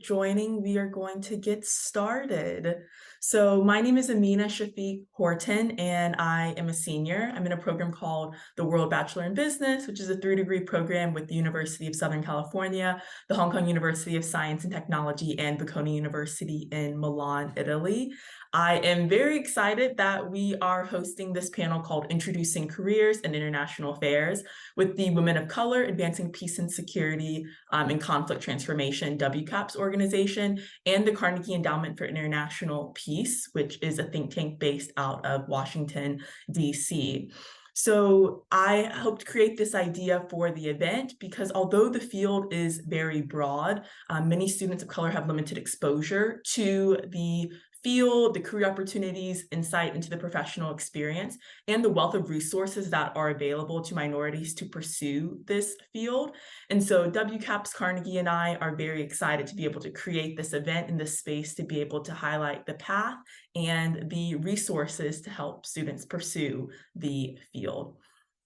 joining. We are going to get started. So my name is Amina Shafiq Horton, and I am a senior. I'm in a program called the World Bachelor in Business, which is a 3-degree program with the University of Southern California, the Hong Kong University of Science and Technology, and Bocconi University in Milan, Italy. I am very excited that we are hosting this panel called Introducing Careers in International Affairs with the Women of Color Advancing Peace and Security in Conflict Transformation, WCAPs organization, and the Carnegie Endowment for International Peace, which is a think tank based out of Washington, D.C. So I helped create this idea for the event because although the field is very broad, many students of color have limited exposure to the field, the career opportunities, insight into the professional experience, and the wealth of resources that are available to minorities to pursue this field. And so WCAPs Carnegie and I are very excited to be able to create this event in this space to be able to highlight the path and the resources to help students pursue the field.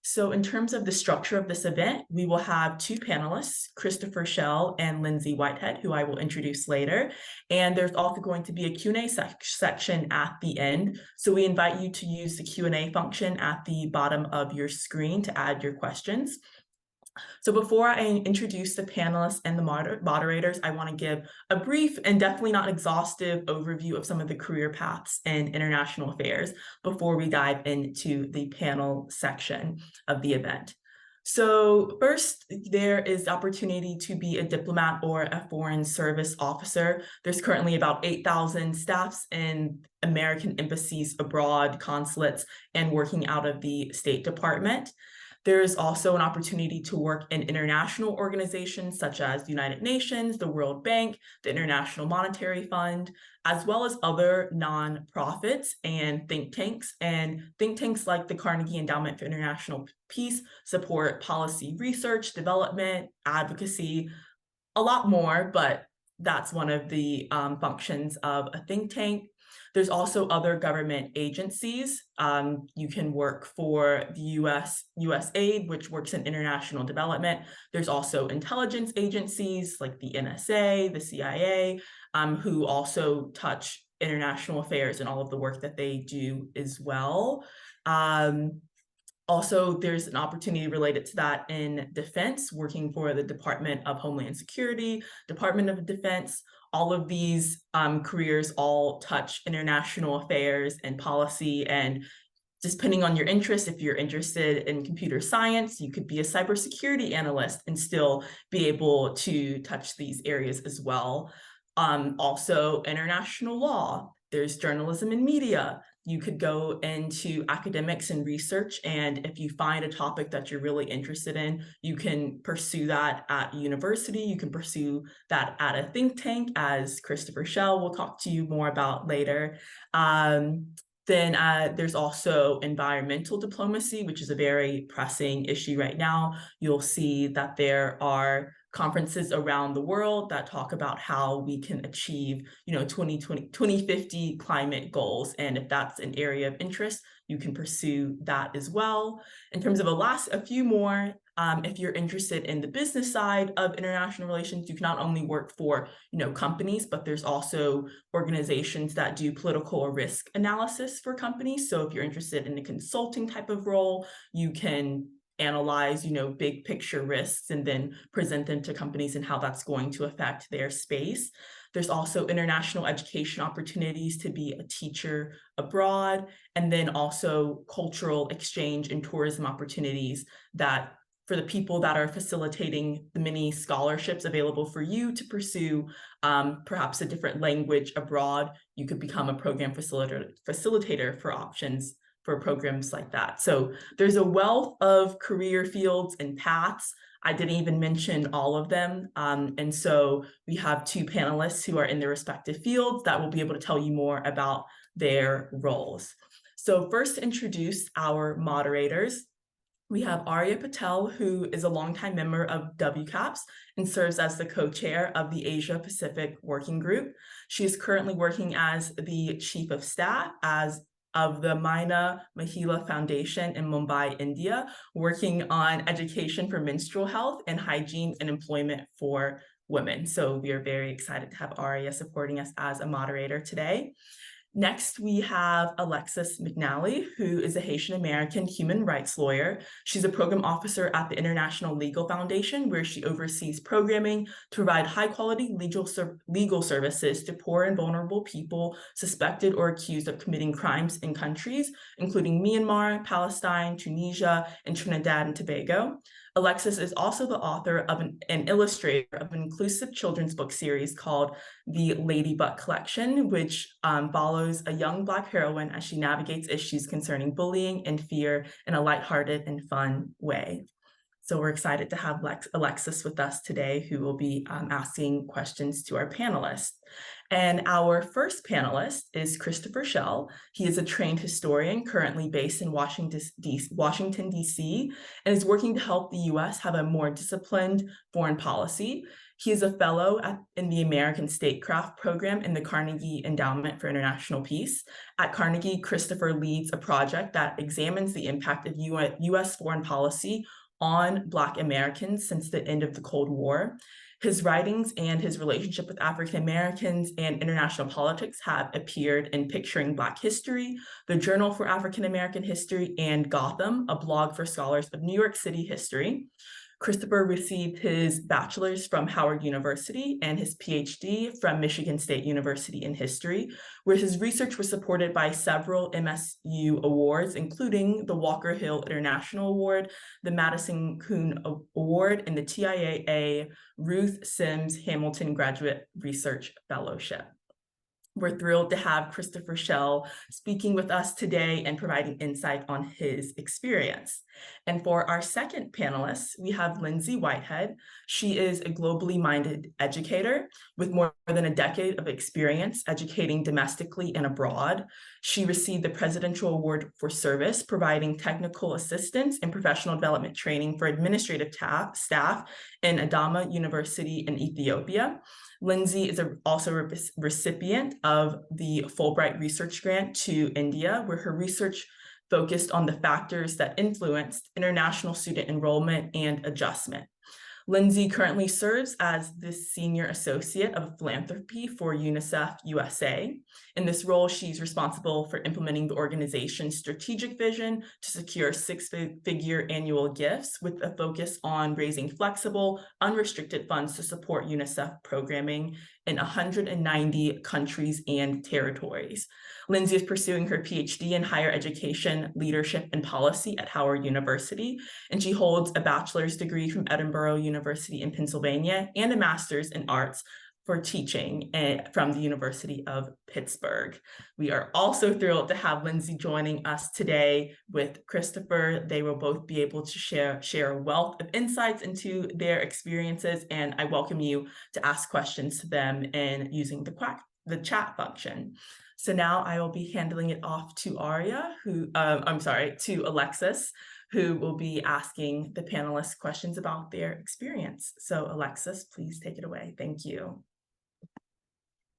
So in terms of the structure of this event, we will have two panelists, Christopher Schell and Lindsay Whitehead, who I will introduce later. And there's also going to be a Q&A section at the end. So we invite you to use the Q&A function at the bottom of your screen to add your questions. So before I introduce the panelists and the moderators, I want to give a brief and definitely not exhaustive overview of some of the career paths in international affairs before we dive into the panel section of the event. So first, there is the opportunity to be a diplomat or a foreign service officer. There's currently about 8,000 staffs in American embassies abroad, consulates, and working out of the State Department. There is also an opportunity to work in international organizations such as the United Nations, the World Bank, the International Monetary Fund, as well as other nonprofits and think tanks. And think tanks like the Carnegie Endowment for International Peace support policy research, development, advocacy, a lot more, but that's one of the functions of a think tank. There's also other government agencies. You can work for the USAID, which works in international development. There's also intelligence agencies like the NSA, the CIA, who also touch international affairs and all of the work that they do as well. Also, there's an opportunity related to that in defense, working for the Department of Homeland Security, Department of Defense. All of these careers all touch international affairs and policy, and depending on your interest, if you're interested in computer science, you could be a cybersecurity analyst and still be able to touch these areas as well. Also, international law, there's journalism and media. You could go into academics and research, and if you find a topic that you're really interested in, you can pursue that at university. You can pursue that at a think tank, as Christopher Schell will talk to you more about later. Then there's also environmental diplomacy, which is a very pressing issue right now. You'll see that there are conferences around the world that talk about how we can achieve, 2050 climate goals. And if that's an area of interest, you can pursue that as well. In terms of a few more, if you're interested in the business side of international relations, you can not only work for, companies, but there's also organizations that do political or risk analysis for companies. So if you're interested in a consulting type of role, you can analyze, big picture risks and then present them to companies and how that's going to affect their space. There's also international education opportunities to be a teacher abroad, and then also cultural exchange and tourism opportunities that for the people that are facilitating the many scholarships available for you to pursue perhaps a different language abroad, you could become a program facilitator for options for programs like that. So there's a wealth of career fields and paths. I didn't even mention all of them. And so we have two panelists who are in their respective fields that will be able to tell you more about their roles. So first to introduce our moderators, we have Arya Patel, who is a longtime member of WCAPs and serves as the co-chair of the Asia Pacific Working Group. She is currently working as the chief of staff of the Maina Mahila Foundation in Mumbai, India, working on education for menstrual health and hygiene and employment for women. So we are very excited to have Aria supporting us as a moderator today. Next, we have Alexis McNally, who is a Haitian-American human rights lawyer. She's a program officer at the International Legal Foundation, where she oversees programming to provide high-quality legal services to poor and vulnerable people suspected or accused of committing crimes in countries, including Myanmar, Palestine, Tunisia, and Trinidad and Tobago. Alexis is also the author of an illustrator of an inclusive children's book series called the Ladybug Collection, which follows a young Black heroine as she navigates issues concerning bullying and fear in a lighthearted and fun way. So we're excited to have Alexis with us today, who will be asking questions to our panelists. And our first panelist is Christopher Schell. He is a trained historian currently based in Washington, D.C., and is working to help the U.S. have a more disciplined foreign policy. He is a fellow in the American Statecraft Program in the Carnegie Endowment for International Peace. At Carnegie, Christopher leads a project that examines the impact of U.S. foreign policy on Black Americans since the end of the Cold War. His writings and his relationship with African Americans and international politics have appeared in Picturing Black History, the Journal for African American History, and Gotham, a blog for scholars of New York City history. Christopher received his bachelor's from Howard University and his PhD from Michigan State University in history, where his research was supported by several MSU awards, including the Walker Hill International Award, the Madison Kuhn Award, and the TIAA Ruth Sims Hamilton Graduate Research Fellowship. We're thrilled to have Christopher Schell speaking with us today and providing insight on his experience. And for our second panelist, we have Lindsay Whitehead. She is a globally minded educator with more than a decade of experience educating domestically and abroad. She received the Presidential Award for Service, providing technical assistance and professional development training for administrative staff in Adama University in Ethiopia. Lindsay is also a recipient of the Fulbright Research Grant to India, where her research focused on the factors that influenced international student enrollment and adjustment. Lindsay currently serves as the Senior Associate of Philanthropy for UNICEF USA. In this role, she's responsible for implementing the organization's strategic vision to secure six-figure annual gifts with a focus on raising flexible, unrestricted funds to support UNICEF programming in 190 countries and territories. Lindsay is pursuing her PhD in higher education, leadership, and policy at Howard University, and she holds a bachelor's degree from Edinburgh University in Pennsylvania and a master's in arts for teaching from the University of Pittsburgh. We are also thrilled to have Lindsay joining us today with Christopher. They will both be able to share a wealth of insights into their experiences, and I welcome you to ask questions to them in using the chat function. So now I will be handing it off to to Alexis, who will be asking the panelists questions about their experience. So Alexis, please take it away. Thank you.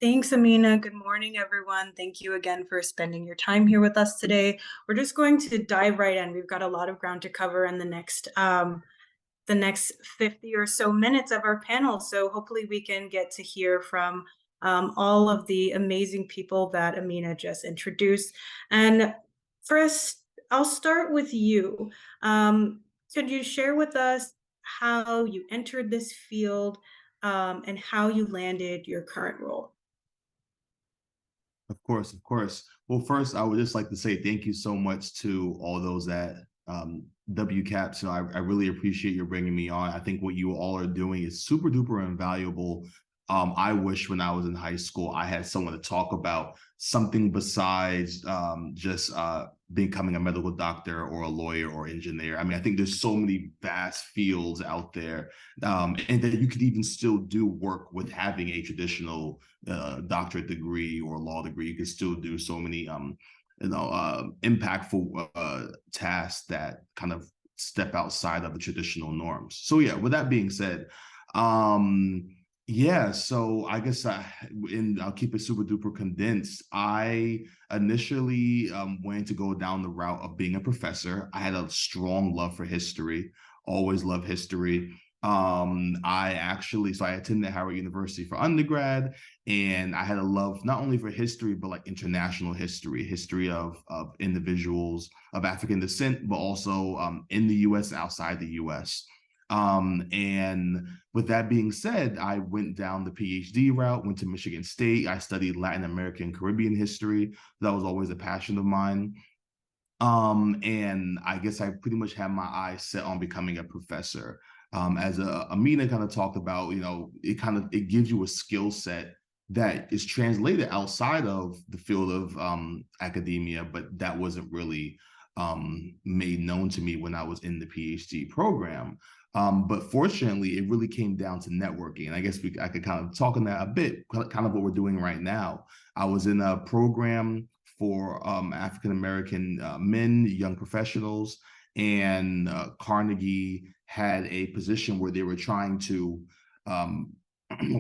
Thanks, Amina. Good morning, everyone. Thank you again for spending your time here with us today. We're just going to dive right in. We've got a lot of ground to cover in the next 50 or so minutes of our panel. So hopefully we can get to hear from all of the amazing people that Amina just introduced. And first, I'll start with you. Could you share with us how you entered this field and how you landed your current role? Of course, of course. Well, first, I would just like to say thank you so much to all those at WCAPs. I really appreciate you bringing me on. I think what you all are doing is super duper invaluable. I wish when I was in high school, I had someone to talk about something besides just becoming a medical doctor or a lawyer or engineer. I mean, I think there's so many vast fields out there, and that you could even still do work with having a traditional doctorate degree or law degree. You can still do so many impactful tasks that kind of step outside of the traditional norms. So yeah, with that being said, yeah, so I guess I'll keep it super duper condensed. I initially wanted to go down the route of being a professor. I had a strong love for history, always loved history. I attended Howard University for undergrad, and I had a love not only for history, but like international history, history of individuals of African descent, but also in the US and outside the US. And with that being said, I went down the PhD route, went to Michigan State. I studied Latin American Caribbean history. That was always a passion of mine. And I guess I pretty much had my eyes set on becoming a professor. As Amina kind of talked about, it gives you a skill set that is translated outside of the field of academia, but that wasn't really made known to me when I was in the PhD program. But fortunately, it really came down to networking. And I guess I could kind of talk on that a bit, kind of what we're doing right now. I was in a program for African American men, young professionals, and Carnegie had a position where they were trying to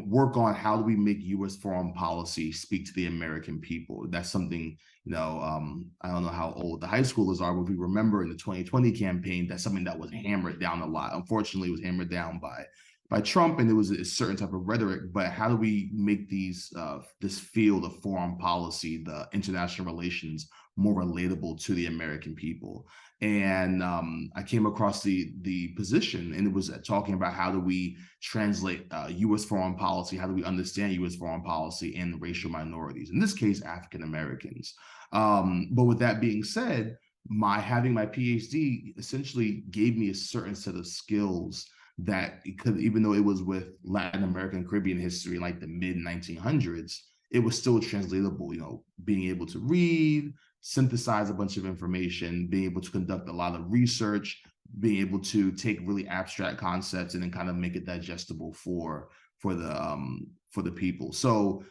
work on how do we make U.S. foreign policy speak to the American people. That's something, I don't know how old the high schoolers are, but if we remember in the 2020 campaign, that's something that was hammered down a lot. Unfortunately, it was hammered down by Trump, and there was a certain type of rhetoric. But how do we make this field of foreign policy, the international relations, more relatable to the American people? And I came across the position, and it was talking about how do we translate U.S. foreign policy, how do we understand U.S. foreign policy and racial minorities, in this case, African Americans. But with that being said, having my PhD essentially gave me a certain set of skills that even though it was with Latin American Caribbean history in like the mid 1900s, it was still translatable, being able to read, synthesize a bunch of information, being able to conduct a lot of research, being able to take really abstract concepts and then kind of make it digestible for the people. So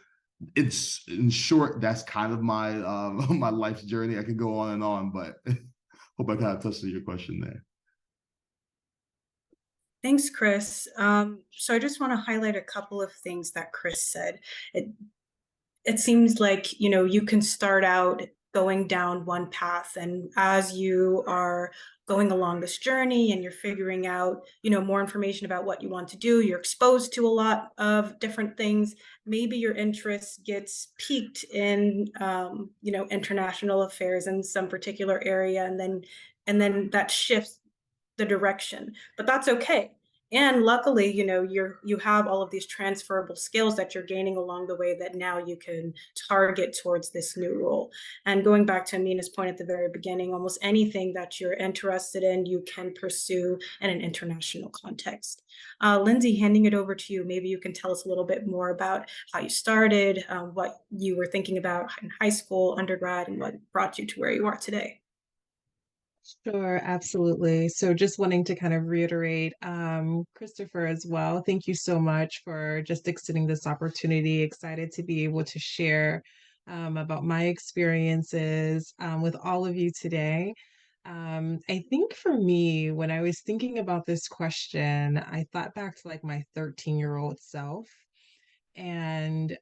it's, in short, that's kind of my my life's journey. I could go on, but hope I kind of touched on your question there. Thanks, Chris. So I just want to highlight a couple of things that Chris said. It seems like, you can start out going down one path, and as you are going along this journey and you're figuring out, more information about what you want to do, you're exposed to a lot of different things. Maybe your interest gets piqued in, international affairs in some particular area, and then that shifts the direction, but that's okay. And luckily, you have all of these transferable skills that you're gaining along the way that now you can target towards this new role. And going back to Amina's point at the very beginning, almost anything that you're interested in, you can pursue in an international context. Lindsay, handing it over to you, maybe you can tell us a little bit more about how you started, what you were thinking about in high school, undergrad, and what brought you to where you are today. Sure, absolutely. So just wanting to kind of reiterate, Christopher as well, thank you so much for just extending this opportunity. Excited to be able to share about my experiences with all of you today. I think for me, when I was thinking about this question, I thought back to like my 13-year-old self. And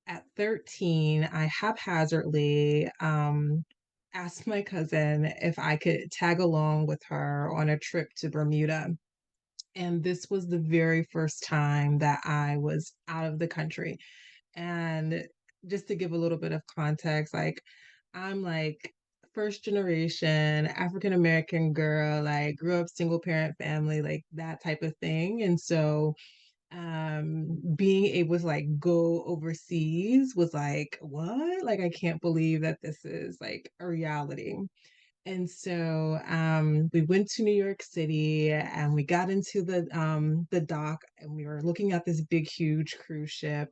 at 13, I haphazardly asked my cousin if I could tag along with her on a trip to Bermuda. And this was the very first time that I was out of the country. And just to give a little bit of context, like I'm like first generation African American girl, like grew up single parent family, like that type of thing. And so being able to like go overseas was like, what? Like I can't believe that this is like a reality. And so we went to New York City and we got into the dock and we were looking at this big huge cruise ship,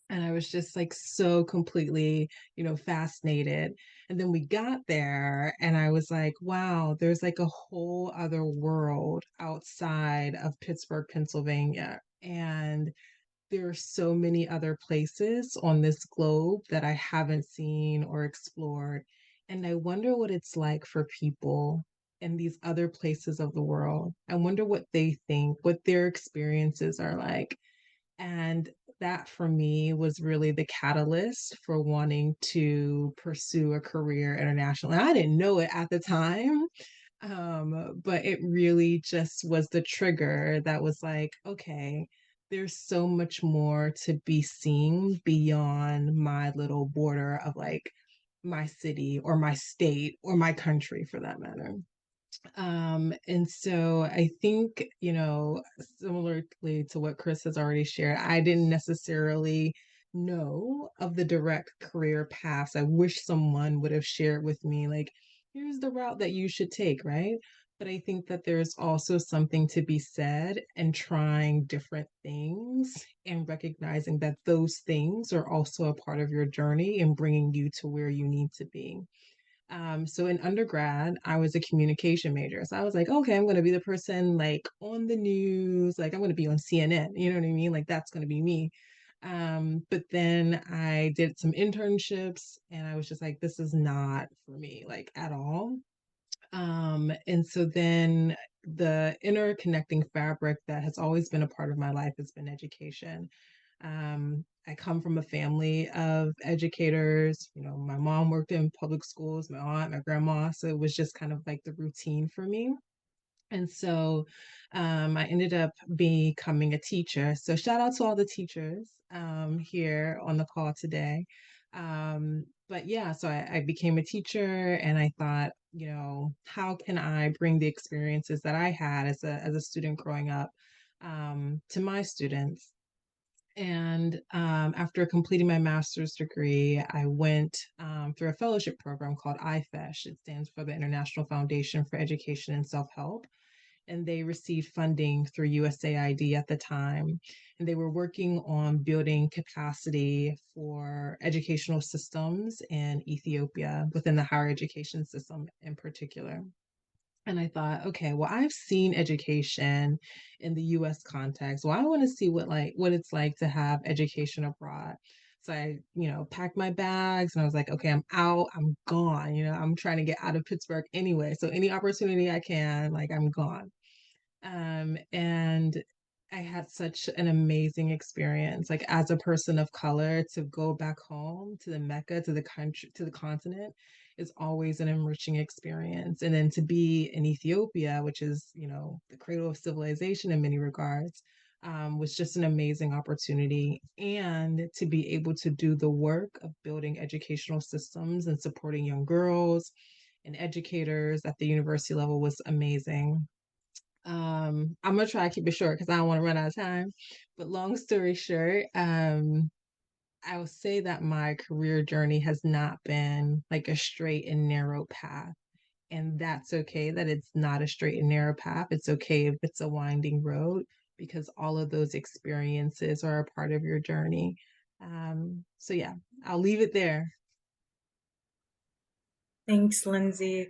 and I was just like so completely, fascinated. And then we got there and I was like, wow, there's like a whole other world outside of Pittsburgh, Pennsylvania. And there are so many other places on this globe that I haven't seen or explored. And I wonder what it's like for people in these other places of the world. I wonder what they think, what their experiences are like. And that for me was really the catalyst for wanting to pursue a career internationally. I didn't know it at the time, But it really just was the trigger that was like, okay, there's so much more to be seen beyond my little border of like my city or my state or my country for that matter. And so I think, similarly to what Chris has already shared, I didn't necessarily know of the direct career paths. I wish someone would have shared with me, like, here's the route that you should take, right? But I think that there's also something to be said and trying different things and recognizing that those things are also a part of your journey and bringing you to where you need to be. So in undergrad, I was a communication major. So I was like, okay, I'm going to be the person like on the news, like I'm going to be on CNN, you know what I mean? Like that's going to be me. But then I did some internships and I was just like, this is not for me, like at all. And so then the interconnecting fabric that has always been a part of my life has been education. I come from a family of educators. My mom worked in public schools, my aunt, my grandma. So it was just kind of like the routine for me. And so I ended up becoming a teacher. So shout out to all the teachers here on the call today. But yeah, so I became a teacher and I thought, how can I bring the experiences that I had as a student growing up to my students? And after completing my master's degree, I went through a fellowship program called IFESH. It stands for the International Foundation for Education and Self-Help. And they received funding through USAID at the time. And they were working on building capacity for educational systems in Ethiopia, within the higher education system in particular. And I thought, okay, well, I've seen education in the US context. Well, I want to see what it's like to have education abroad. So I, packed my bags and I was like, okay, I'm out, I'm gone. I'm trying to get out of Pittsburgh anyway. So any opportunity I can, like I'm gone. And I had such an amazing experience, like as a person of color, to go back home to the Mecca, to the country, to the continent is always an enriching experience. And then to be in Ethiopia, which is, the cradle of civilization in many regards, was just an amazing opportunity. And to be able to do the work of building educational systems and supporting young girls and educators at the university level was amazing. I'm gonna try to keep it short because I don't want to run out of time. But long story short, I will say that my career journey has not been like a straight and narrow path. And that's okay that it's not a straight and narrow path. It's okay if it's a winding road because all of those experiences are a part of your journey. So yeah, I'll leave it there. Thanks, Lindsay.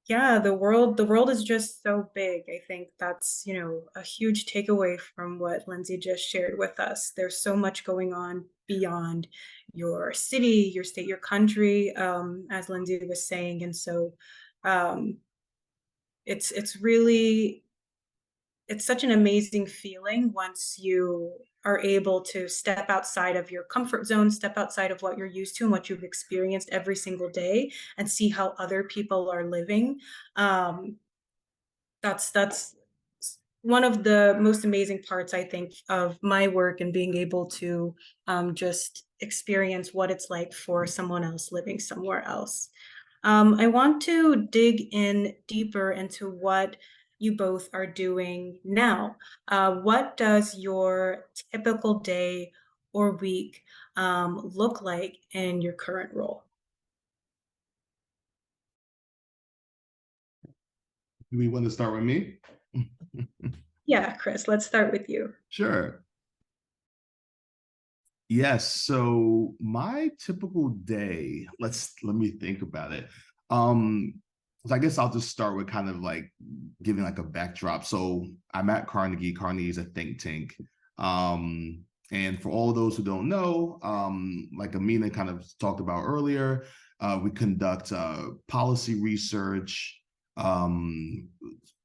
Yeah, the world is just so big. I think that's, a huge takeaway from what Lindsay just shared with us. There's so much going on beyond your city, your state, your country, as Lindsay was saying. And so um, it's really it's such an amazing feeling once you are able to step outside of your comfort zone, step outside of what you're used to and what you've experienced every single day, and see how other people are living. Um, that's one of the most amazing parts, I think, of my work and being able to just experience what it's like for someone else living somewhere else. I want to dig in deeper into what you both are doing now. What does your typical day or week look like in your current role? Do we want to start with me? Yeah, Chris, let's start with you. Sure. Yes. So my typical day, let me think about it. Um, so I guess I'll just start with kind of like giving like a backdrop. So I'm at Carnegie. Carnegie is a think tank. And for all those who don't know, like Amina kind of talked about earlier, we conduct policy research, um,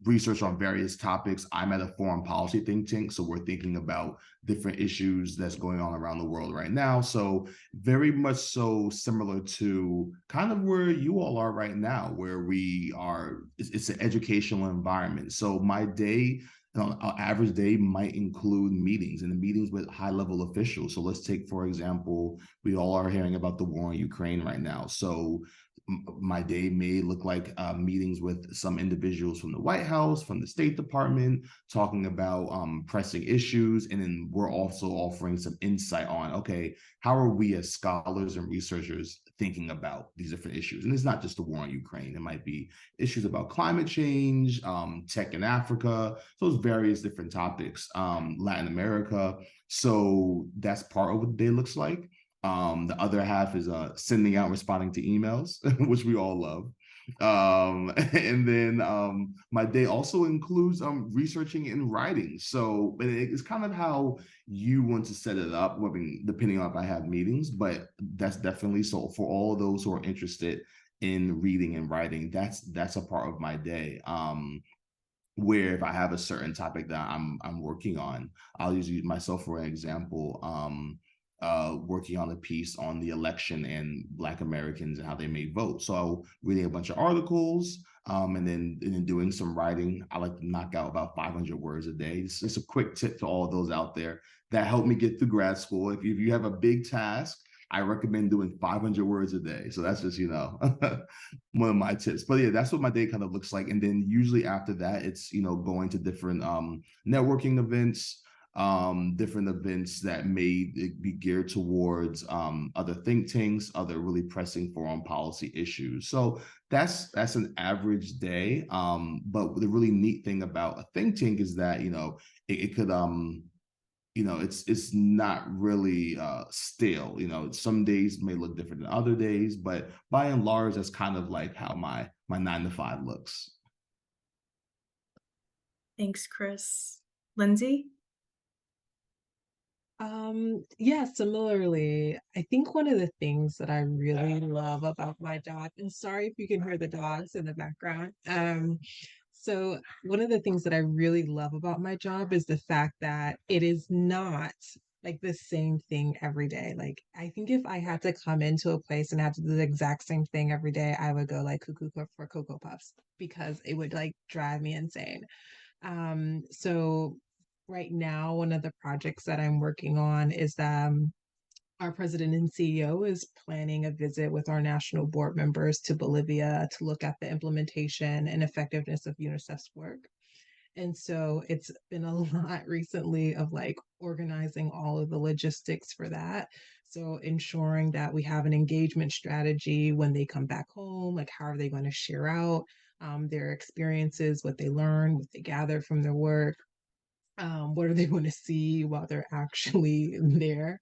research on various topics. I'm at a foreign policy think tank, so we're thinking about different issues that's going on around the world right now. So very much so similar to kind of where you all are right now, where we are, it's an educational environment. So my day, an average day might include meetings and meetings with high-level officials. So let's take, for example, we all are hearing about the war in Ukraine right now. So my day may look like meetings with some individuals from the White House, from the State Department, talking about pressing issues. And then we're also offering some insight on, okay, how are we as scholars and researchers thinking about these different issues? And it's not just the war in Ukraine. It might be issues about climate change, tech in Africa, those various different topics, Latin America. So that's part of what the day looks like. The other half is sending out, responding to emails, which we all love. And then my day also includes researching and writing. So it's kind of how you want to set it up, I mean, depending on if I have meetings, but that's definitely so for all of those who are interested in reading and writing, that's a part of my day. Where if I have a certain topic that I'm working on, I'll use myself for an example. Working on a piece on the election and Black Americans and how they may vote. So reading a bunch of articles, and then doing some writing. I like to knock out about 500 words a day. It's just a quick tip to all of those out there that helped me get through grad school. If you have a big task, I recommend doing 500 words a day. So that's just, one of my tips. But yeah, that's what my day kind of looks like. And then usually after that, it's, going to different networking events, different events that may be geared towards other think tanks, other really pressing foreign policy issues. So that's an average day. But the really neat thing about a think tank is that, it could it's not really stale. Some days may look different than other days, but by and large, that's kind of like how my 9 to 5 looks. Thanks, Chris. Lindsay? Yeah, similarly, I think one of the things that I really love about my job, and sorry if you can hear the dogs in the background. So one of the things that I really love about my job is the fact that it is not like the same thing every day. Like I think if I had to come into a place and have to do the exact same thing every day, I would go like cuckoo for Cocoa Puffs because it would like drive me insane. So right now, one of the projects that I'm working on is our president and CEO is planning a visit with our national board members to Bolivia to look at the implementation and effectiveness of UNICEF's work. And so it's been a lot recently of like organizing all of the logistics for that. So ensuring that we have an engagement strategy when they come back home, like how are they going to share out their experiences, what they learn, what they gather from their work, what are they going to see while they're actually there.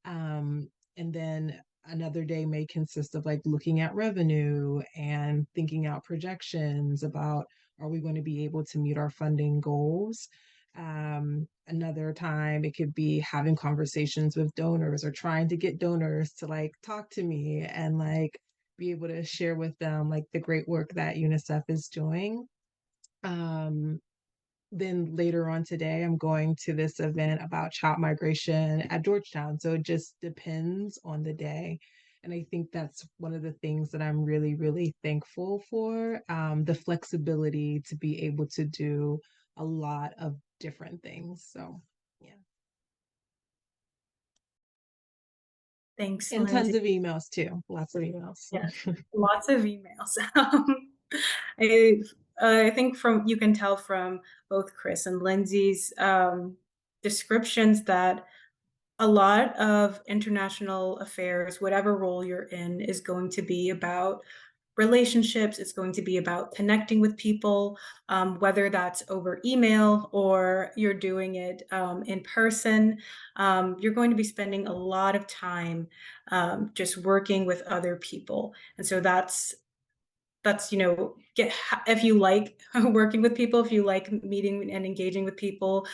And then another day may consist of like looking at revenue and thinking out projections about are we going to be able to meet our funding goals. Another time it could be having conversations with donors or trying to get donors to like talk to me and like be able to share with them like the great work that UNICEF is doing. Then later on today, I'm going to this event about child migration at Georgetown. So it just depends on the day. And I think that's one of the things that I'm really, really thankful for, the flexibility to be able to do a lot of different things. So, yeah. Thanks, And tons Lindsay. of emails too. Lots of emails. Yeah, lots of emails. I, I think you can tell from both Chris and Lindsay's descriptions that a lot of international affairs, whatever role you're in, is going to be about relationships. It's going to be about connecting with people, whether that's over email or you're doing it in person. You're going to be spending a lot of time just working with other people. And so that's if you like working with people, if you like meeting and engaging with people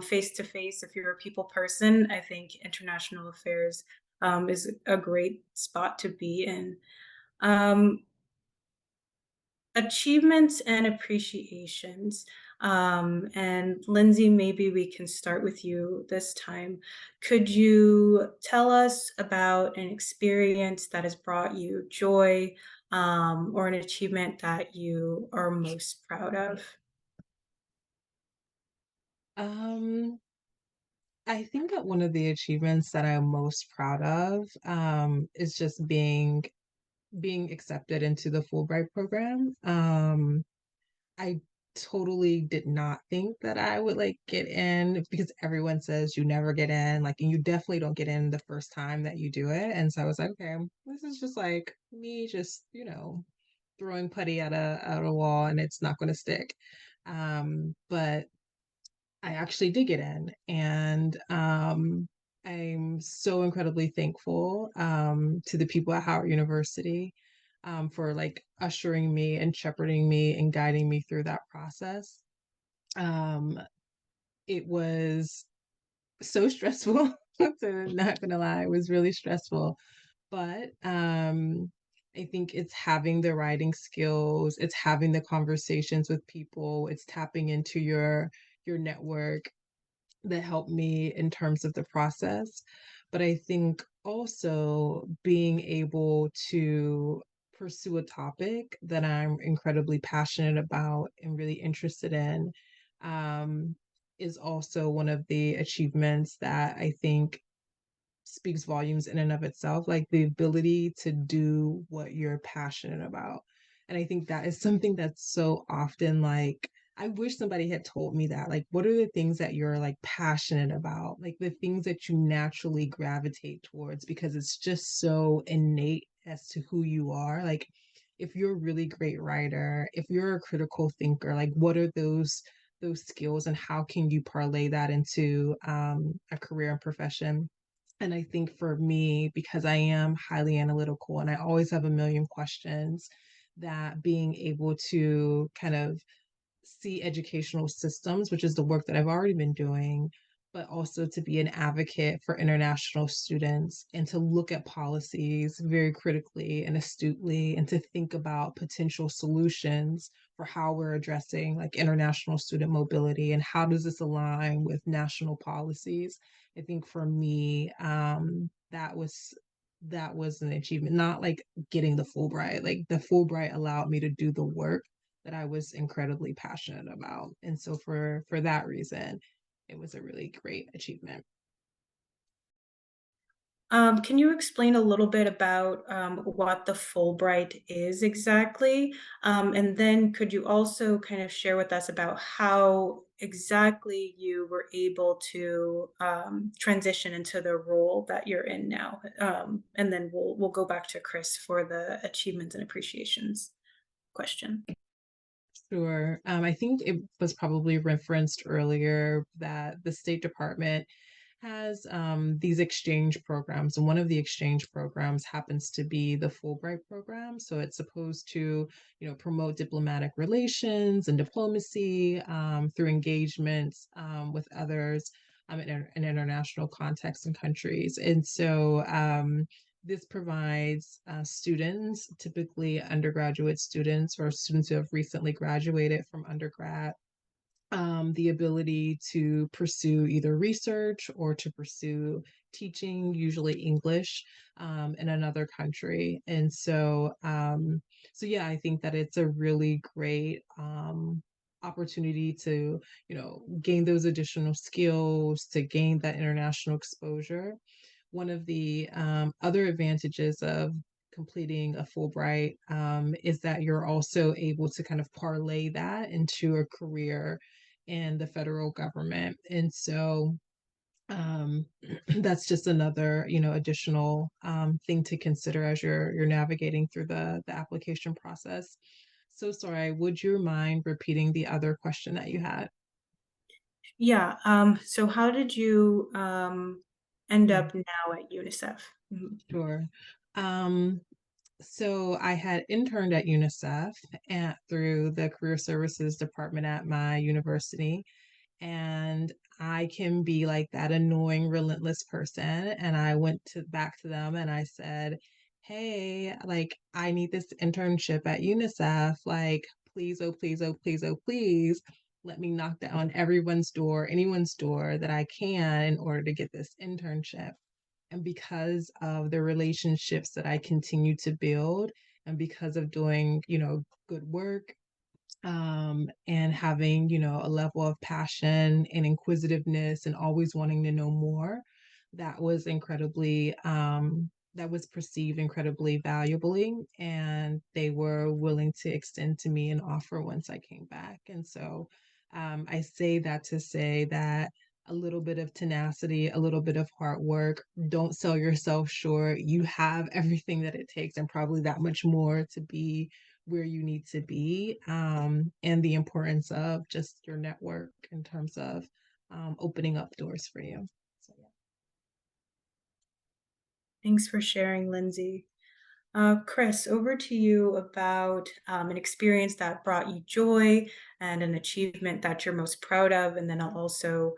face to face, if you're a people person, I think international affairs is a great spot to be in. Achievements and appreciations. And Lindsay, maybe we can start with you this time. Could you tell us about an experience that has brought you joy, or an achievement that you are most proud of? Um, I think that one of the achievements that I'm most proud of is just being accepted into the Fulbright program. I totally did not think that I would like get in because everyone says you never get in, like, and you definitely don't get in the first time that you do it. And so I was like, okay, this is just like me just, throwing putty at a wall and it's not going to stick. But I actually did get in, and I'm so incredibly thankful to the people at Howard University for like ushering me and shepherding me and guiding me through that process. Um, it was so stressful, to not gonna lie, it was really stressful. But I think it's having the writing skills, it's having the conversations with people, it's tapping into your network that helped me in terms of the process. But I think also being able to pursue a topic that I'm incredibly passionate about and really interested in um, is also one of the achievements that I think speaks volumes in and of itself, like the ability to do what you're passionate about. And I think that is something that's so often like, I wish somebody had told me that. Like, what are the things that you're like passionate about? Like the things that you naturally gravitate towards because it's just so innate as to who you are. Like, if you're a really great writer, if you're a critical thinker, like what are those skills and how can you parlay that into a career and profession? And I think for me, because I am highly analytical and I always have a million questions, that being able to kind of see educational systems, which is the work that I've already been doing, but also to be an advocate for international students and to look at policies very critically and astutely and to think about potential solutions for how we're addressing like international student mobility and how does this align with national policies. I think for me, that was an achievement, not like getting the Fulbright. Like the Fulbright allowed me to do the work that I was incredibly passionate about. And so for that reason, it was a really great achievement. Can you explain a little bit about what the Fulbright is exactly? And then could you also kind of share with us about how exactly you were able to transition into the role that you're in now? And then we'll go back to Chris for the achievements and appreciations question. Sure. I think it was probably referenced earlier that the State Department has these exchange programs, and one of the exchange programs happens to be the Fulbright program. So it's supposed to, promote diplomatic relations and diplomacy through engagements with others in international contexts and countries. And so this provides students, typically undergraduate students or students who have recently graduated from undergrad, the ability to pursue either research or to pursue teaching, usually English, in another country. And so yeah, I think that it's a really great opportunity to, gain those additional skills, to gain that international exposure. One of the other advantages of completing a Fulbright is that you're also able to kind of parlay that into a career in the federal government. And so um, that's just another, additional thing to consider as you're navigating through the application process. So sorry, would you mind repeating the other question that you had? Yeah. So how did you end Mm, up now at UNICEF? Mhm. sure. Um, So I had interned at UNICEF through the Career Services Department at my university, and I can be like that annoying, relentless person. And I went to back to them and I said, hey, like, I need this internship at UNICEF. Like, please, oh, please, oh, please, oh, please, let me knock down everyone's door, anyone's door that I can in order to get this internship. And because of the relationships that I continue to build, and because of doing, good work, and having, a level of passion and inquisitiveness and always wanting to know more, that was that was perceived incredibly valuably. And they were willing to extend to me an offer once I came back. And so I say that to say that a little bit of tenacity, a little bit of hard work, don't sell yourself short. You have everything that it takes and probably that much more to be where you need to be, and the importance of just your network in terms of opening up doors for you. So, yeah. Thanks for sharing, Lindsay. Chris, over to you about an experience that brought you joy and an achievement that you're most proud of. And then I'll also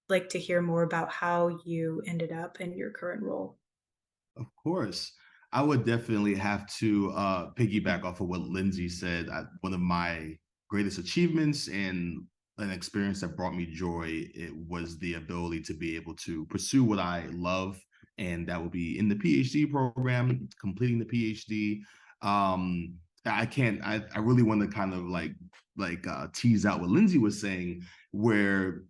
like to hear more about how you ended up in your current role. Of course. I would definitely have to piggyback off of what Lindsay said. One of my greatest achievements and an experience that brought me joy, it was the ability to be able to pursue what I love, and that would be in the PhD program, completing the PhD. I really want to kind of tease out what Lindsay was saying, where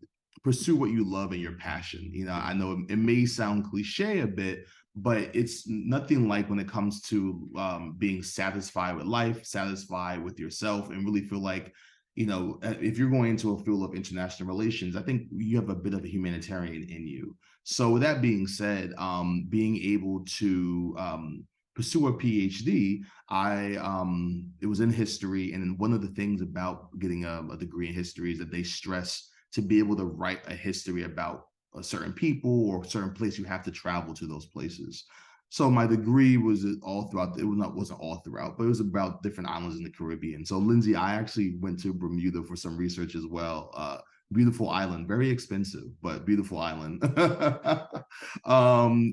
pursue what you love and your passion. I know it may sound cliche a bit, but it's nothing like when it comes to being satisfied with life, satisfied with yourself, and really feel like, if you're going into a field of international relations, I think you have a bit of a humanitarian in you. So with that being said, being able to pursue a PhD, it was in history, and one of the things about getting a degree in history is that they stress to be able to write a history about a certain people or a certain place, you have to travel to those places. So my degree was all throughout. Wasn't all throughout, but it was about different islands in the Caribbean. So Lindsay, I actually went to Bermuda for some research as well. Beautiful island, very expensive, but beautiful island.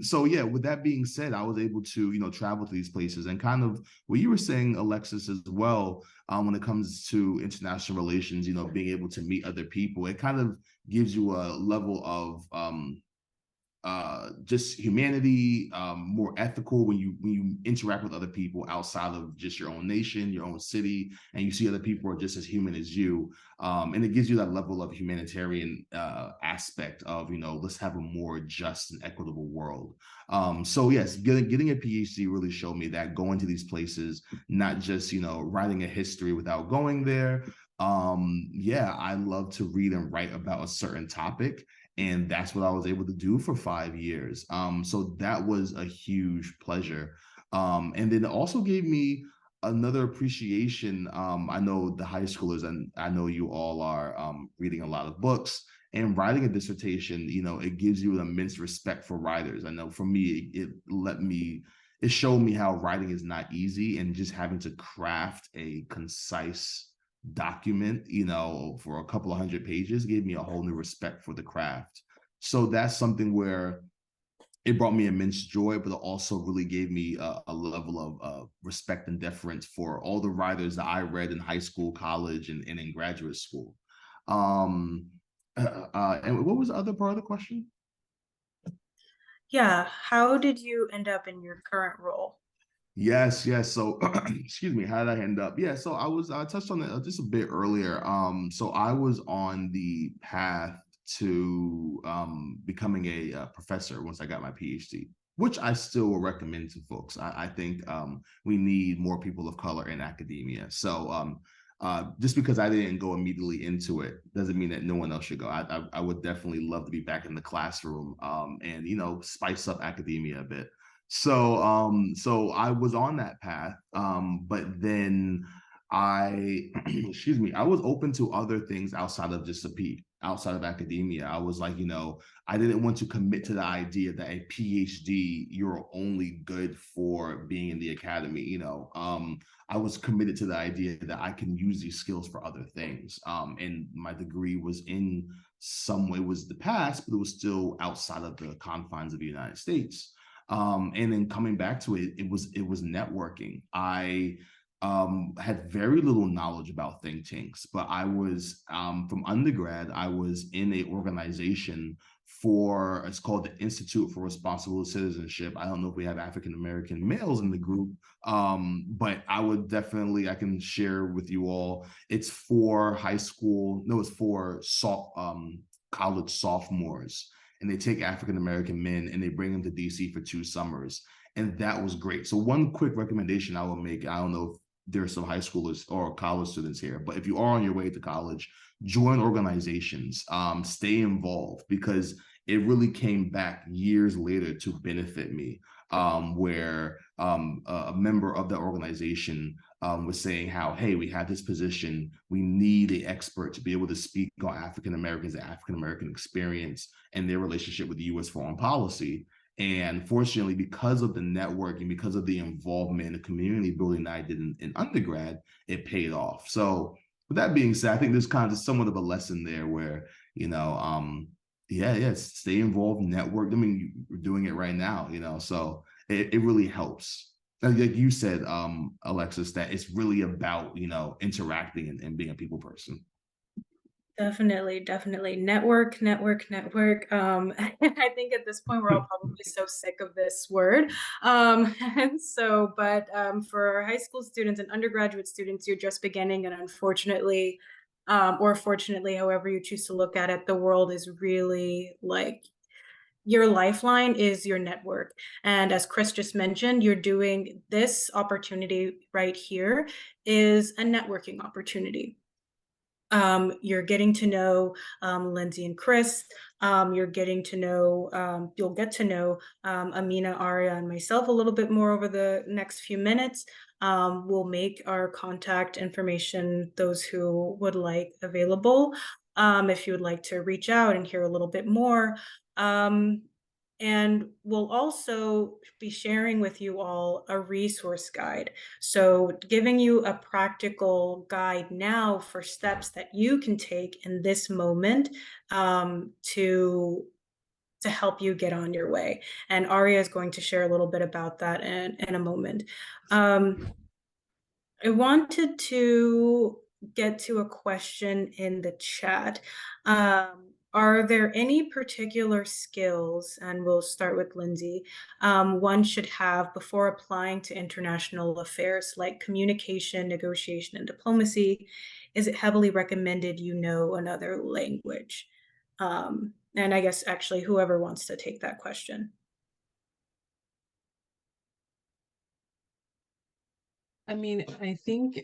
So yeah, with that being said, I was able to travel to these places, and kind of what you were saying, Alexis, as well. When it comes to international relations, being able to meet other people, it kind of gives you a level of just humanity, more ethical when you interact with other people outside of just your own nation, your own city, and you see other people are just as human as you. And it gives you that level of humanitarian aspect of, let's have a more just and equitable world. So yes, getting a PhD really showed me that going to these places, not just, writing a history without going there. Yeah, I love to read and write about a certain topic, and that's what I was able to do for 5 years. So that was a huge pleasure. And then it also gave me another appreciation. I know the high schoolers, and I know you all are reading a lot of books and writing a dissertation. It gives you an immense respect for writers. I know for me, it showed me how writing is not easy, and just having to craft a concise document, for a couple of 100 pages gave me a whole new respect for the craft. So that's something where it brought me immense joy, but it also really gave me a level of respect and deference for all the writers that I read in high school, college, and in graduate school. And what was the other part of the question? Yeah, how did you end up in your current role? Yes. So, excuse me, how did I end up? Yeah, so I touched on it just a bit earlier. So I was on the path to becoming a professor once I got my PhD, which I still will recommend to folks. I think we need more people of color in academia. So just because I didn't go immediately into it doesn't mean that no one else should go. I would definitely love to be back in the classroom, and spice up academia a bit. So I was on that path, but then excuse me, I was open to other things outside of just outside of academia. I was like, I didn't want to commit to the idea that a PhD, you're only good for being in the academy. I was committed to the idea that I can use these skills for other things. And my degree was in some way was the past, but it was still outside of the confines of the United States. And then coming back to it, it was networking. I had very little knowledge about think tanks, but I was from undergrad, I was in a organization for, it's called the Institute for Responsible Citizenship. I don't know if we have African American males in the group, but I can share with you all. It's for it's for college sophomores, and they take African American men and they bring them to DC for 2 summers. And that was great. So one quick recommendation I will make, I don't know if there's some high schoolers or college students here, but if you are on your way to college, join organizations, stay involved, because it really came back years later to benefit me, where a member of the organization was saying how, hey, we have this position, we need an expert to be able to speak on African Americans and African American experience and their relationship with the U.S. foreign policy. And fortunately, because of the networking, because of the involvement in the community building that I did in undergrad, it paid off. So with that being said, I think there's kind of somewhat of a lesson there where, stay involved, network. I mean, you're doing it right now, so it really helps. Like you said, Alexis, that it's really about, interacting and being a people person. Definitely, definitely. Network, network, network. I think at this point we're all probably so sick of this word. For our high school students and undergraduate students, you're just beginning, and unfortunately, or fortunately, however you choose to look at it, the world is really like your lifeline is your network. And as Chris just mentioned, you're doing this opportunity right here is a networking opportunity. You're getting to know Lindsay and Chris. You'll get to know Amina, Aria, and myself a little bit more over the next few minutes. We'll make our contact information, those who would like, available. If you would like to reach out and hear a little bit more. And we'll also be sharing with you all a resource guide. So giving you a practical guide now for steps that you can take in this moment to help you get on your way. And Aria is going to share a little bit about that in a moment. I wanted to get to a question in the chat. Are there any particular skills, and we'll start with Lindsay, one should have before applying to international affairs, like communication, negotiation, and diplomacy? Is it heavily recommended you know another language? And I guess actually whoever wants to take that question. I mean, I think,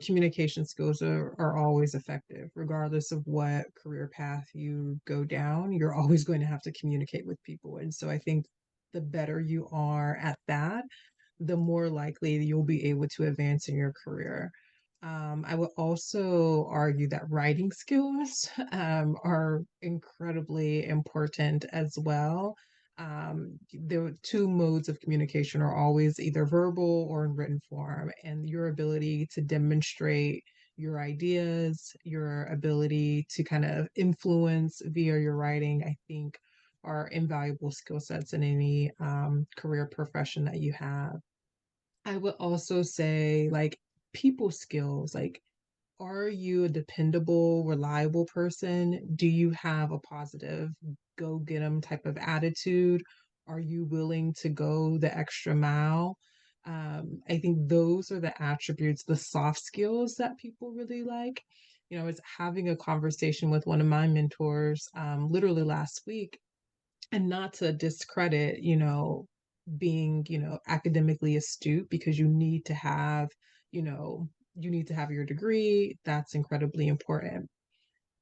communication skills are always effective, regardless of what career path you go down. You're always going to have to communicate with people. And so I think the better you are at that, the more likely you'll be able to advance in your career. I would also argue that writing skills are incredibly important as well. The 2 modes of communication are always either verbal or in written form, and your ability to demonstrate your ideas, your ability to kind of influence via your writing, I think are invaluable skill sets in any career profession that you have. I would also say, like, people skills, like, are you a dependable, reliable person? Do you have a positive go get 'em type of attitude? Are you willing to go the extra mile? I think those are the attributes, the soft skills that people really like. I was having a conversation with one of my mentors literally last week, and not to discredit, being, academically astute, because you know, you need to have your degree. That's incredibly important.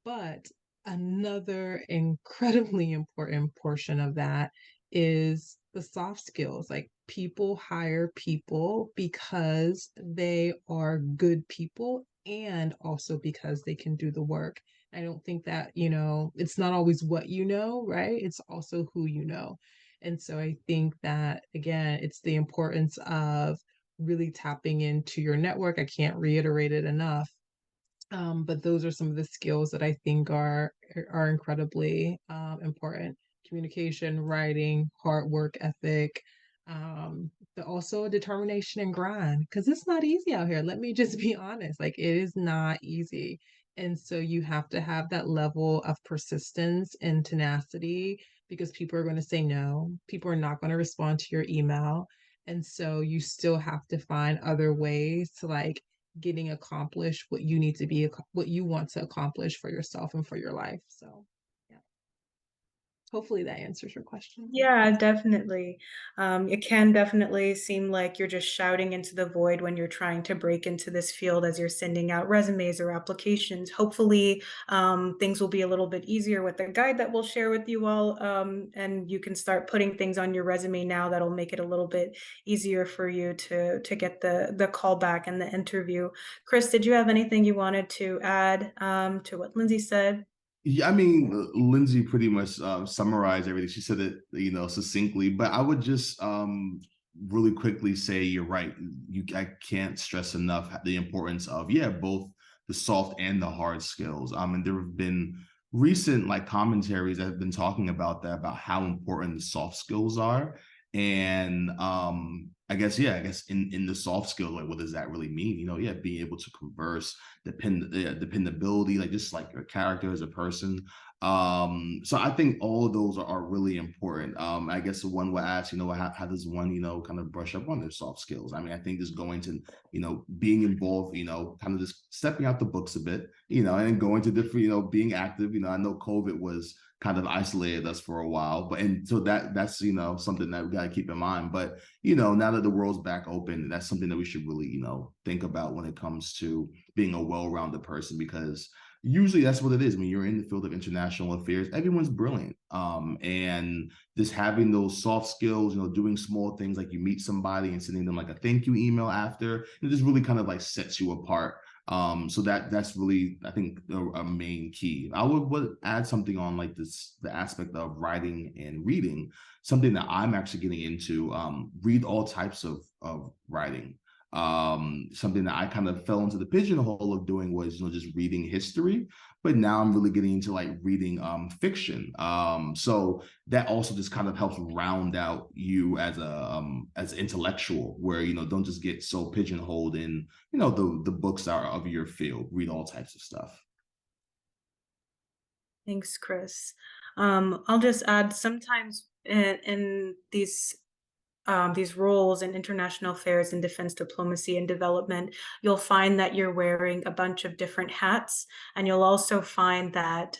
But another incredibly important portion of that is the soft skills. Like, people hire people because they are good people and also because they can do the work. I don't think that, it's not always what you know, right? It's also who you know. And so I think that, again, it's the importance of really tapping into your network. I can't reiterate it enough. But those are some of the skills that I think are incredibly important. communication, writing, hard work ethic, but also determination and grind because it's not easy out here. Let me just be honest. Like it is not easy. And so you have to have that level of persistence and tenacity because people are going to say no. People are not going to respond to your email. And so you still have to find other ways to like getting accomplished what you need to be, what you want to accomplish for yourself and for your life. So, yeah, hopefully that answers your question. Yeah, definitely. It can definitely seem like you're just shouting into the void when you're trying to break into this field as you're sending out resumes or applications. Hopefully, things will be a little bit easier with the guide that we'll share with you all, and you can start putting things on your resume now that'll make it a little bit easier for you to get the call back and the interview. Chris, did you have anything you wanted to add to what Lindsay said? Yeah, I mean, Lindsay pretty much summarized everything. She said it, succinctly. But I would just really quickly say you're right. I can't stress enough the importance of both the soft and the hard skills. And there have been recent like commentaries that have been talking about that, about how important the soft skills are. And I guess in the soft skills, like what does that really mean? Being able to converse, dependability, like just like your character as a person. So I think all of those are really important. I guess one would ask, how does one, kind of brush up on their soft skills? I mean, I think just going to, being involved, kind of just stepping out the books a bit, and going to different, being active. I know COVID was kind of isolated us for a while, and so that's something that we got to keep in mind. But now that the world's back open, that's something that we should really think about when it comes to being a well-rounded person, because usually that's what it is. When you're in the field of international affairs, everyone's brilliant, and just having those soft skills, doing small things like you meet somebody and sending them like a thank you email after, it just really kind of like sets you apart. So that's really, I think, a main key. I would add something on like this, the aspect of writing and reading, something that I'm actually getting into. Read all types of writing. Something that I kind of fell into the pigeonhole of doing was just reading history, but now I'm really getting into like reading fiction. So that also just kind of helps round out you as as an intellectual, where don't just get so pigeonholed in the books that are of your field. Read all types of stuff. Thanks, Chris. I'll just add, sometimes in these roles in international affairs and defense diplomacy and development, you'll find that you're wearing a bunch of different hats, and you'll also find that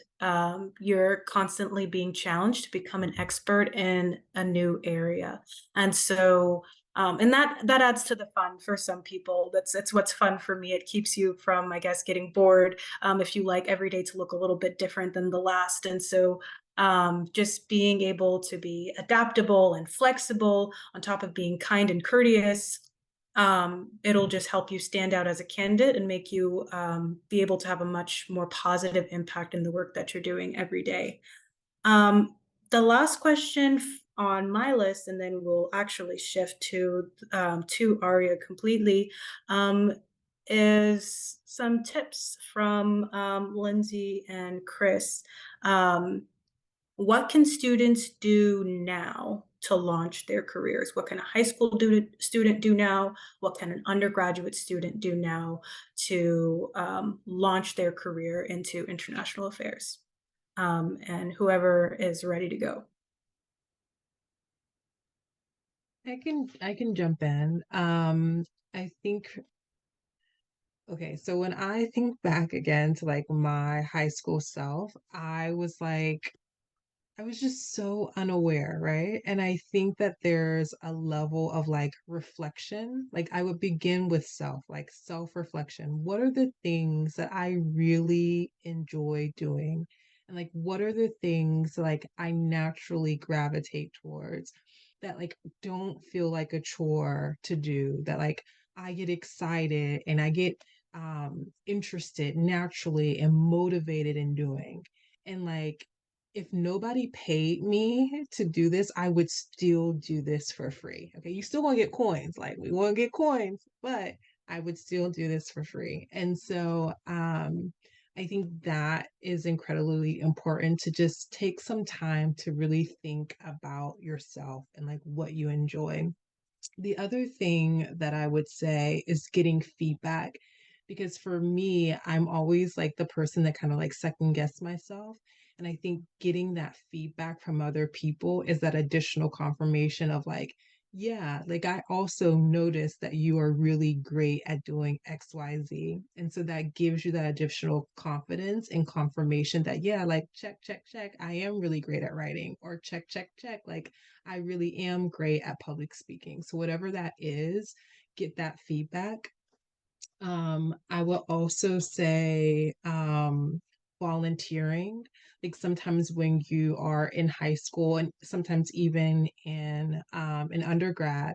you're constantly being challenged to become an expert in a new area. And so, and that adds to the fun for some people. That's what's fun for me. It keeps you from, I guess, getting bored, if you like every day to look a little bit different than the last. And so just being able to be adaptable and flexible on top of being kind and courteous, it'll just help you stand out as a candidate and make you be able to have a much more positive impact in the work that you're doing every day. The last question on my list, and then we'll actually shift to Aria completely, is some tips from Lindsay and Chris. What can students do now to launch their careers? What can a high school student do now? What can an undergraduate student do now to launch their career into international affairs? And whoever is ready to go. I can jump in. I think, okay, so when I think back again to like my high school self, I was just so unaware, right? And I think that there's a level of like reflection. Like I would begin with like self-reflection. What are the things that I really enjoy doing? And like what are the things like I naturally gravitate towards that like don't feel like a chore to do, that like I get excited and I get interested naturally and motivated in doing. And like if nobody paid me to do this, I would still do this for free. Okay, you still gonna get coins, like we want to get coins, but I would still do this for free. And so I think that is incredibly important to just take some time to really think about yourself and like what you enjoy. The other thing that I would say is getting feedback, because for me, I'm always like the person that kind of like second guess myself. And I think getting that feedback from other people is that additional confirmation of like, yeah, like I also noticed that you are really great at doing XYZ. And so that gives you that additional confidence and confirmation that, yeah, like check, check, check, I am really great at writing, or check, check, check, like I really am great at public speaking. So whatever that is, get that feedback. I will also say volunteering. Like sometimes when you are in high school and sometimes even in undergrad,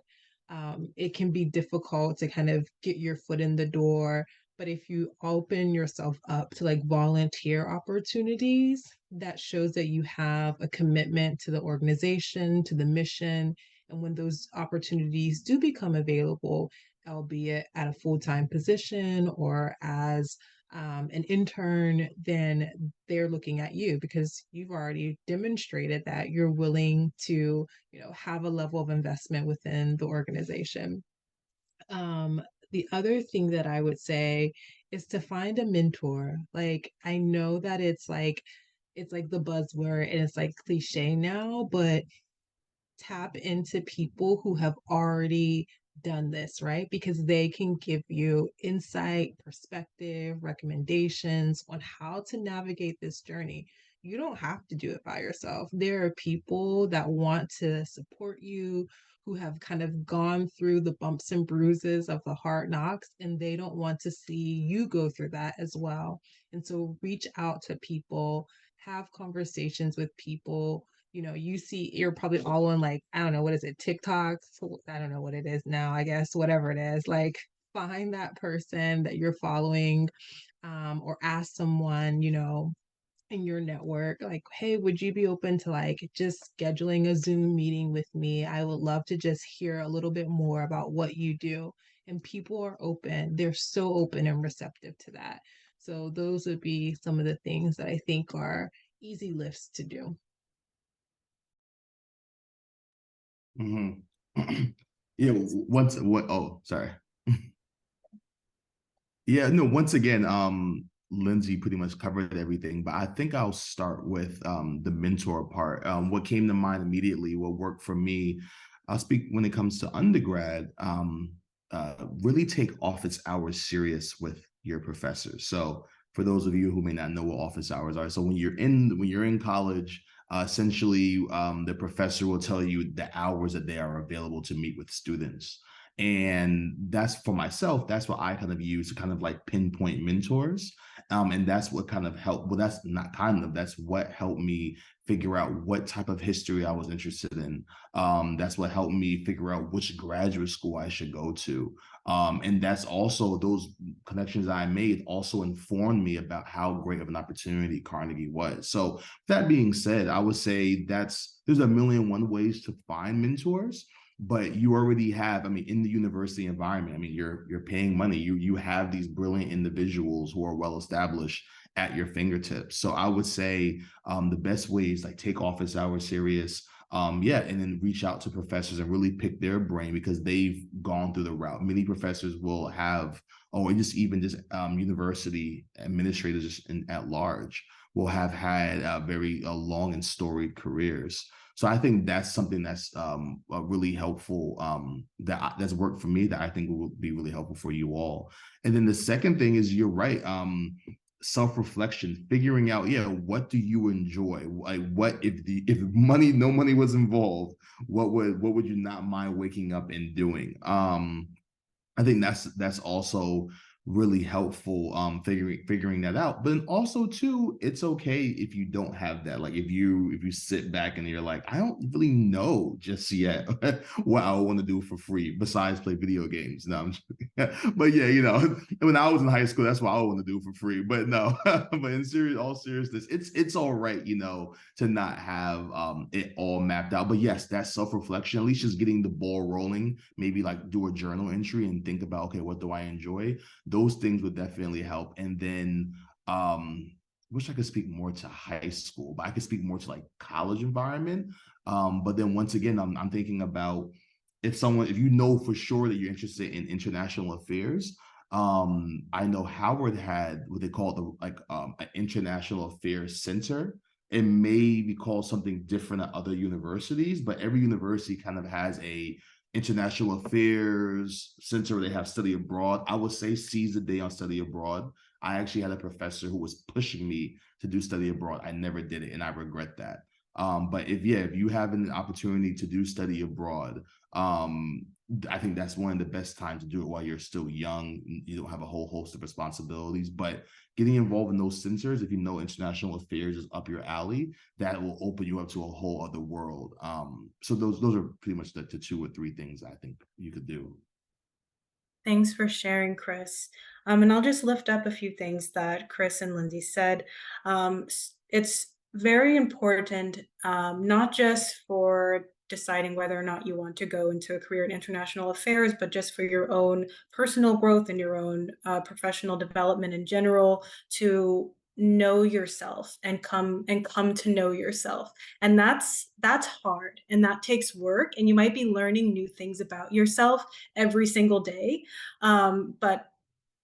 it can be difficult to kind of get your foot in the door. But if you open yourself up to like volunteer opportunities, that shows that you have a commitment to the organization, to the mission. And when those opportunities do become available, albeit at a full-time position or as an intern, then they're looking at you because you've already demonstrated that you're willing to, have a level of investment within the organization. The other thing that I would say is to find a mentor. Like I know that it's like the buzzword and it's like cliche now, but tap into people who have already done this, right? Because they can give you insight, perspective, recommendations on how to navigate this journey. You don't have to do it by yourself. There are people that want to support you, who have kind of gone through the bumps and bruises of the hard knocks, and they don't want to see you go through that as well. And so reach out to people, have conversations with people. You're probably all on like, I don't know, what is it, TikTok? So I don't know what it is now, I guess, whatever it is. Like find that person that you're following, or ask someone, in your network, like, hey, would you be open to like just scheduling a Zoom meeting with me? I would love to just hear a little bit more about what you do. And people are open. They're so open and receptive to that. So those would be some of the things that I think are easy lifts to do. Mhm. Yeah, once what oh, sorry. Yeah, no, once again, Lindsay pretty much covered everything, but I think I'll start with the mentor part. What came to mind immediately, what worked for me, I'll speak when it comes to undergrad, really take office hours serious with your professors. So for those of you who may not know what office hours are, so when you're in college, essentially the professor will tell you the hours that they are available to meet with students. And that's for myself, that's what I kind of use to kind of like pinpoint mentors. And that's what kind of helped. Well, that's not kind of, that's what helped me figure out what type of history I was interested in. That's what helped me figure out which graduate school I should go to. And that's also those connections I made also informed me about how great of an opportunity Carnegie was. So that being said, I would say there's a million and one ways to find mentors, but you already have, I mean, in the university environment, I mean, you're paying money. You have these brilliant individuals who are well established at your fingertips. So I would say the best way is like take office hours serious. Yeah, and then reach out to professors and really pick their brain because they've gone through the route. Many professors will have, or just university administrators just at large will have had very long and storied careers. So I think that's something that's really helpful that's worked for me that I think will be really helpful for you all. And then the second thing is you're right. Self-reflection, figuring out, yeah, what do you enjoy? Like what if no money was involved, what would you not mind waking up and doing? I think that's also really helpful figuring that out. But then also too, it's okay if you don't have that. Like if you sit back and you're like, I don't really know just yet what I want to do for free besides play video games. No, but yeah, when I was in high school, that's what I want to do for free. But no, but in all seriousness, it's all right, to not have it all mapped out. But yes, that self-reflection, at least just getting the ball rolling, maybe like do a journal entry and think about, okay, what do I enjoy? Those things would definitely help. And then wish I could speak more to high school, but I could speak more to like college environment. But then once again, I'm thinking about if you know for sure that you're interested in international affairs. I know Howard had what they call an international affairs center. It may be called something different at other universities, but every university kind of has a international affairs center where they have study abroad. I would say seize the day on study abroad. I actually had a professor who was pushing me to do study abroad. I never did it, and I regret that. But if you have an opportunity to do study abroad, I think that's one of the best times to do it while you're still young. You don't have a whole host of responsibilities, but getting involved in those centers, if you know international affairs is up your alley, that will open you up to a whole other world. So those are pretty much the 2 or 3 things I think you could do. Thanks for sharing, Chris. And I'll just lift up a few things that Chris and Lindsay said. It's very important, not just for deciding whether or not you want to go into a career in international affairs, but just for your own personal growth and your own professional development in general, to know yourself and come to know yourself. And that's hard, and that takes work, and you might be learning new things about yourself every single day. But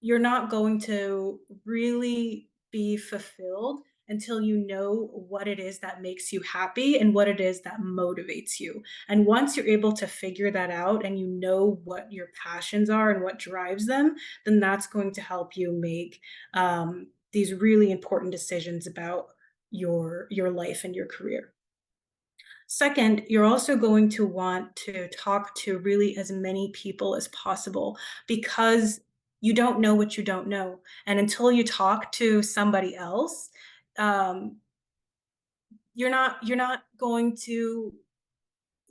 you're not going to really be fulfilled until you know what it is that makes you happy and what it is that motivates you. And once you're able to figure that out and you know what your passions are and what drives them, then that's going to help you make these really important decisions about your life and your career. Second, you're also going to want to talk to really as many people as possible, because you don't know what you don't know. And until you talk to somebody else, um, you're not going to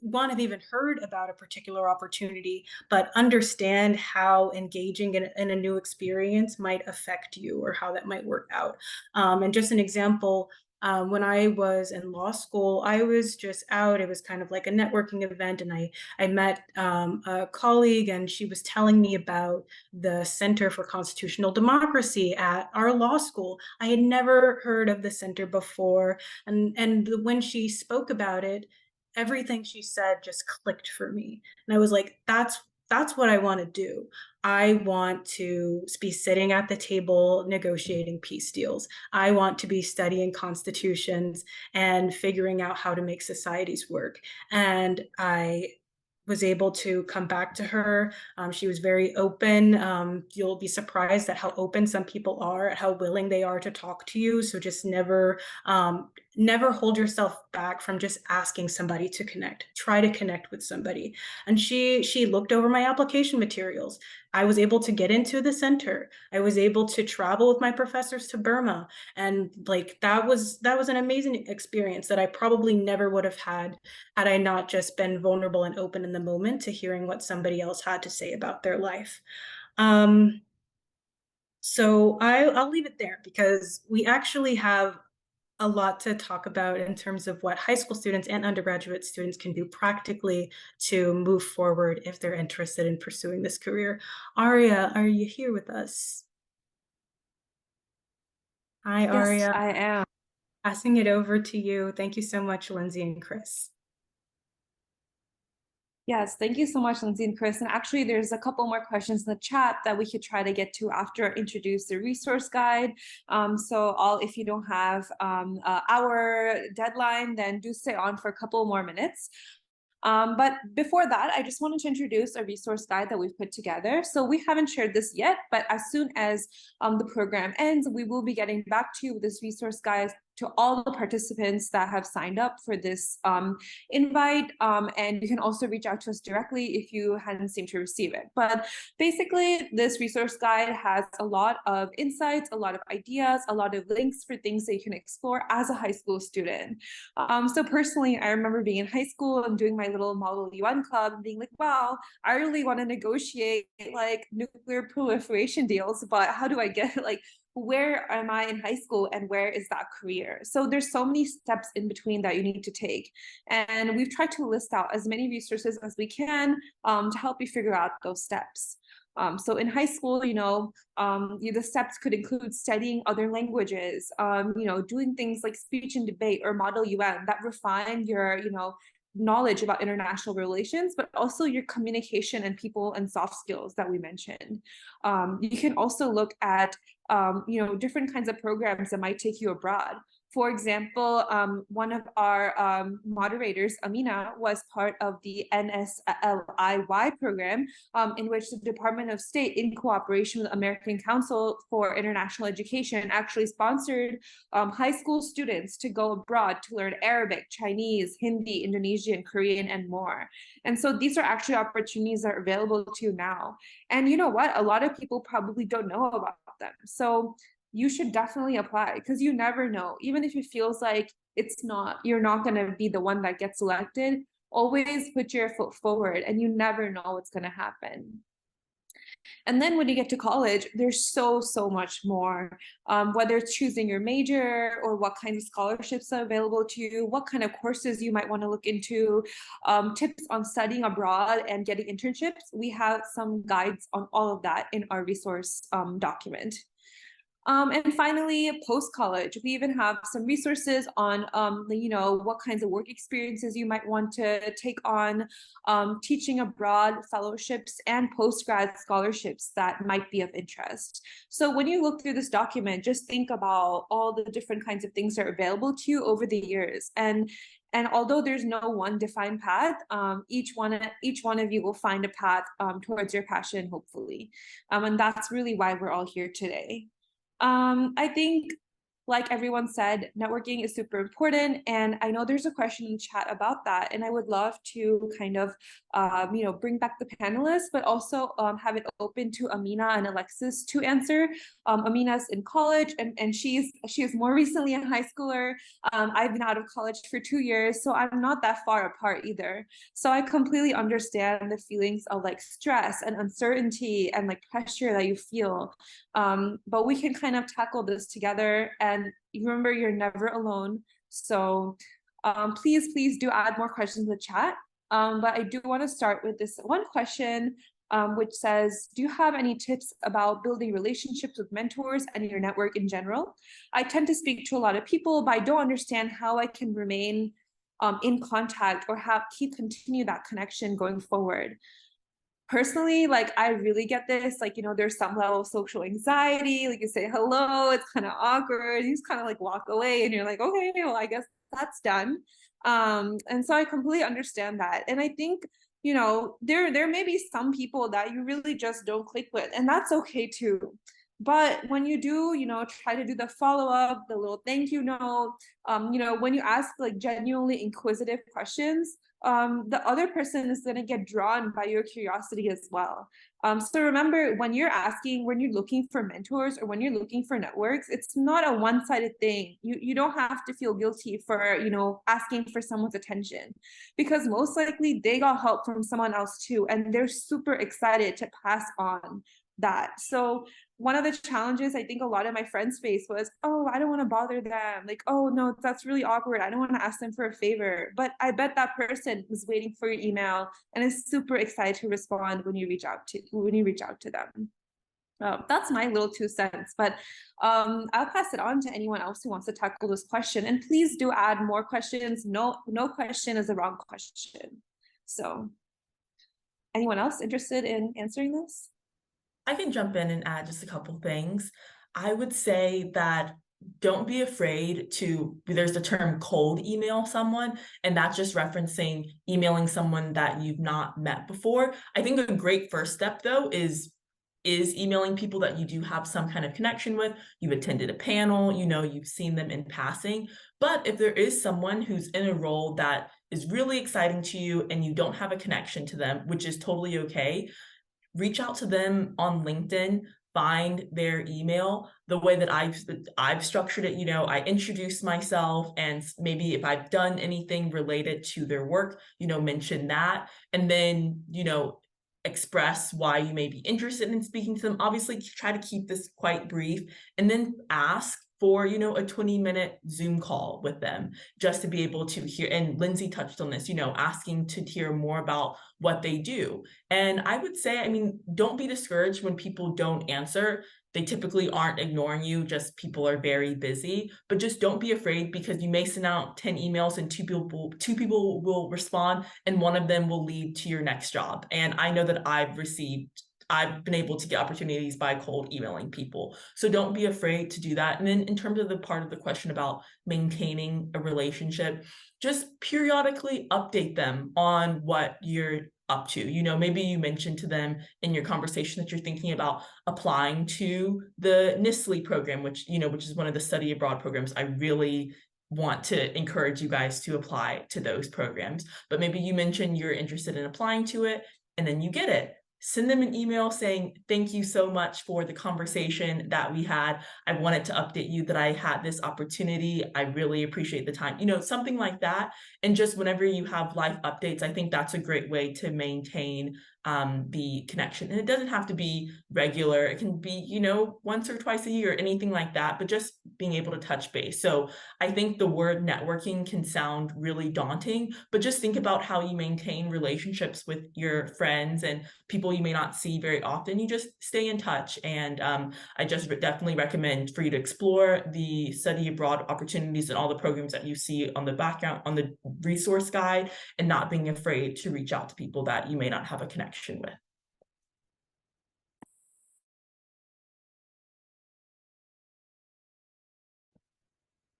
want to have even heard about a particular opportunity, but understand how engaging in a new experience might affect you or how that might work out. And just an example, when I was in law school, I was just out. It was kind of like a networking event, and I met a colleague, and she was telling me about the Center for Constitutional Democracy at our law school. I had never heard of the center before, and when she spoke about it, everything she said just clicked for me. And I was like, that's what I want to do. I want to be sitting at the table negotiating peace deals. I want to be studying constitutions and figuring out how to make societies work. And I was able to come back to her. She was very open. You'll be surprised at how open some people are, at how willing they are to talk to you. So just never hold yourself back from just asking somebody to connect. Try to connect with somebody. And she looked over my application materials. I was able to get into the center. I was able to travel with my professors to Burma. And like that was an amazing experience that I probably never would have had I not just been vulnerable and open in the moment to hearing what somebody else had to say about their life. So I'll leave it there, because we actually have a lot to talk about in terms of what high school students and undergraduate students can do practically to move forward if they're interested in pursuing this career. Aria, are you here with us? Hi, Yes, Aria. I am. Passing it over to you. Thank you so much, Lindsay and Chris. Yes, thank you so much, Lindsay and Chris. And actually, there's a couple more questions in the chat that we could try to get to after I introduce the resource guide. If you don't have our deadline, then do stay on for a couple more minutes. But before that, I just wanted to introduce a resource guide that we've put together. So we haven't shared this yet, but as soon as the program ends, we will be getting back to you with this resource guide to all the participants that have signed up for this invite. And you can also reach out to us directly if you hadn't seemed to receive it. But basically, this resource guide has a lot of insights, a lot of ideas, a lot of links for things that you can explore as a high school student. So personally, I remember being in high school and doing my little Model UN club and being like, wow, I really want to negotiate like nuclear proliferation deals, but how do I get where am I in high school and where is that career? So there's so many steps in between that you need to take. And we've tried to list out as many resources as we can to help you figure out those steps. So in high school, the steps could include studying other languages, doing things like speech and debate or model UN that refine your, knowledge about international relations, but also your communication and people and soft skills that we mentioned. You can also look at, different kinds of programs that might take you abroad. For example, one of our moderators, Amina, was part of the NSLIY program, in which the Department of State, in cooperation with the American Council for International Education, actually sponsored high school students to go abroad to learn Arabic, Chinese, Hindi, Indonesian, Korean, and more. And so these are actually opportunities that are available to you now. And you know what? A lot of people probably don't know about them. So you should definitely apply, because you never know. Even if it feels like you're not going to be the one that gets selected, always put your foot forward, and you never know what's going to happen. And then when you get to college, there's so much more, whether it's choosing your major or what kind of scholarships are available to you, what kind of courses you might want to look into, tips on studying abroad and getting internships. We have some guides on all of that in our resource document. And finally, post-college, we even have some resources on, what kinds of work experiences you might want to take on, teaching abroad fellowships and post-grad scholarships that might be of interest. So when you look through this document, just think about all the different kinds of things that are available to you over the years. And although there's no one defined path, each one of you will find a path towards your passion, hopefully. And that's really why we're all here today. I think, like everyone said, networking is super important. And I know there's a question in the chat about that. And I would love to kind of, bring back the panelists, but also have it open to Amina and Alexis to answer. Amina's in college, and she is more recently a high schooler. I've been out of college for 2 years, so I'm not that far apart either. So I completely understand the feelings of like stress and uncertainty and like pressure that you feel. But we can kind of tackle this together. And remember, you're never alone. So please do add more questions in the chat. But I do want to start with this one question, which says, do you have any tips about building relationships with mentors and your network in general? I tend to speak to a lot of people, but I don't understand how I can remain in contact or continue that connection going forward. Personally, like, I really get this, like, there's some level of social anxiety, like you say hello, it's kind of awkward, you just kind of like walk away and you're like, okay, well, I guess that's done. And so I completely understand that. And I think, there may be some people that you really just don't click with, and that's okay too. But when you do, try to do the follow-up, the little thank you note, when you ask like genuinely inquisitive questions, the other person is going to get drawn by your curiosity as well. So remember, when you're looking for mentors or when you're looking for networks, it's not a one-sided thing. You don't have to feel guilty for, asking for someone's attention, because most likely they got help from someone else too, and they're super excited to pass on that. So one of the challenges I think a lot of my friends face was, oh, I don't want to bother them. Like, oh no, that's really awkward. I don't want to ask them for a favor. But I bet that person is waiting for your email and is super excited to respond when you reach out to them. That's my little 2 cents, but I'll pass it on to anyone else who wants to tackle this question. And please do add more questions. No question is the wrong question. So anyone else interested in answering this? I can jump in and add just a couple things. I would say that don't be afraid there's the term cold email someone, and that's just referencing emailing someone that you've not met before. I think a great first step though is emailing people that you do have some kind of connection with. You've attended a panel, you've seen them in passing. But if there is someone who's in a role that is really exciting to you and you don't have a connection to them, which is totally okay, reach out to them on LinkedIn, find their email. The way that I've structured it, I introduce myself, and maybe if I've done anything related to their work, mention that, and then, express why you may be interested in speaking to them. Obviously, try to keep this quite brief, and then ask for, you know, a 20-minute Zoom call with them, just to be able to hear, and Lindsay touched on this, you know, asking to hear more about what they do. And I would say, I mean, don't be discouraged when people don't answer. They typically aren't ignoring you, just people are very busy. But just don't be afraid, because you may send out 10 emails and two people will respond, and one of them will lead to your next job. And I know that I've been able to get opportunities by cold emailing people. So don't be afraid to do that. And then in terms of the part of the question about maintaining a relationship, just periodically update them on what you're up to. You know, maybe you mentioned to them in your conversation that you're thinking about applying to the NISLE program, which, you know, which is one of the study abroad programs. I really want to encourage you guys to apply to those programs. But maybe you mentioned you're interested in applying to it, and then you get it. Send them an email saying, thank you so much for the conversation that we had. I wanted to update you that I had this opportunity. I really appreciate the time, you know, something like that. And just whenever you have life updates, I think that's a great way to maintain the connection. And it doesn't have to be regular. It can be, you know, once or twice a year, anything like that, but just being able to touch base. So I think the word networking can sound really daunting, but just think about how you maintain relationships with your friends and people you may not see very often. You just stay in touch. And I just definitely recommend for you to explore the study abroad opportunities and all the programs that you see on the background, on the resource guide, and not being afraid to reach out to people that you may not have a connection with.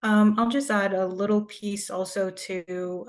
I'll just add a little piece also to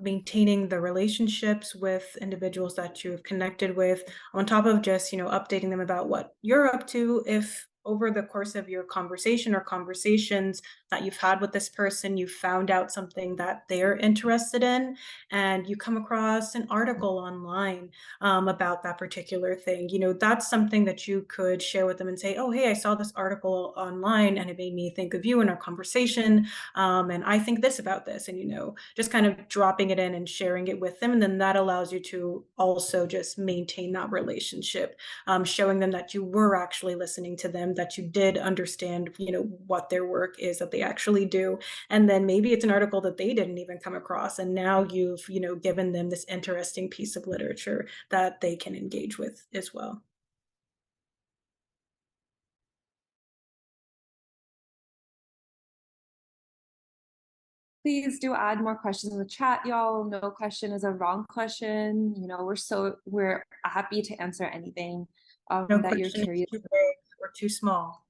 maintaining the relationships with individuals that you've connected with, on top of just, you know, updating them about what you're up to. If over the course of your conversation or conversations that you've had with this person, you found out something that they're interested in, and you come across an article online about that particular thing, you know, that's something that you could share with them and say, oh, hey, I saw this article online and it made me think of you in our conversation. And I think this about this, and, you know, just kind of dropping it in and sharing it with them. And then that allows you to also just maintain that relationship, showing them that you were actually listening to them, that you did understand, you know, what their work is that they actually do. And then maybe it's an article that they didn't even come across, and now you've, you know, given them this interesting piece of literature that they can engage with as well. Please do add more questions in the chat, y'all. No question is a wrong question. You know, we're happy to answer anything No that you're question curious. is too big or too small.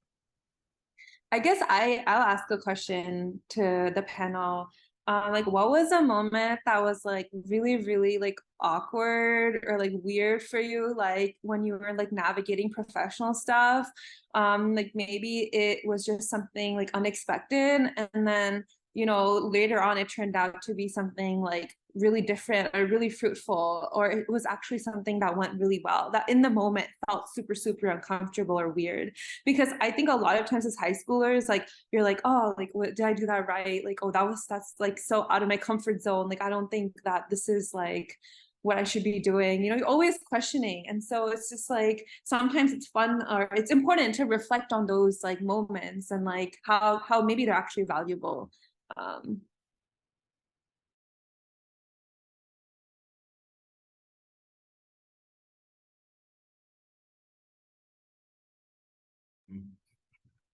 I guess I'll ask a question to the panel. Like, what was a moment that was like really, really like awkward or like weird for you, like when you were like navigating professional stuff? Like maybe it was just something like unexpected, and then, you know, later on it turned out to be something like really different or really fruitful, or it was actually something that went really well, that in the moment felt super, super uncomfortable or weird. Because I think a lot of times as high schoolers, like you're like, oh, like, what did I do that right? Like, oh, that's like so out of my comfort zone. Like, I don't think that this is like what I should be doing. You know, you're always questioning. And so it's just like sometimes it's fun, or it's important to reflect on those like moments and like how maybe they're actually valuable.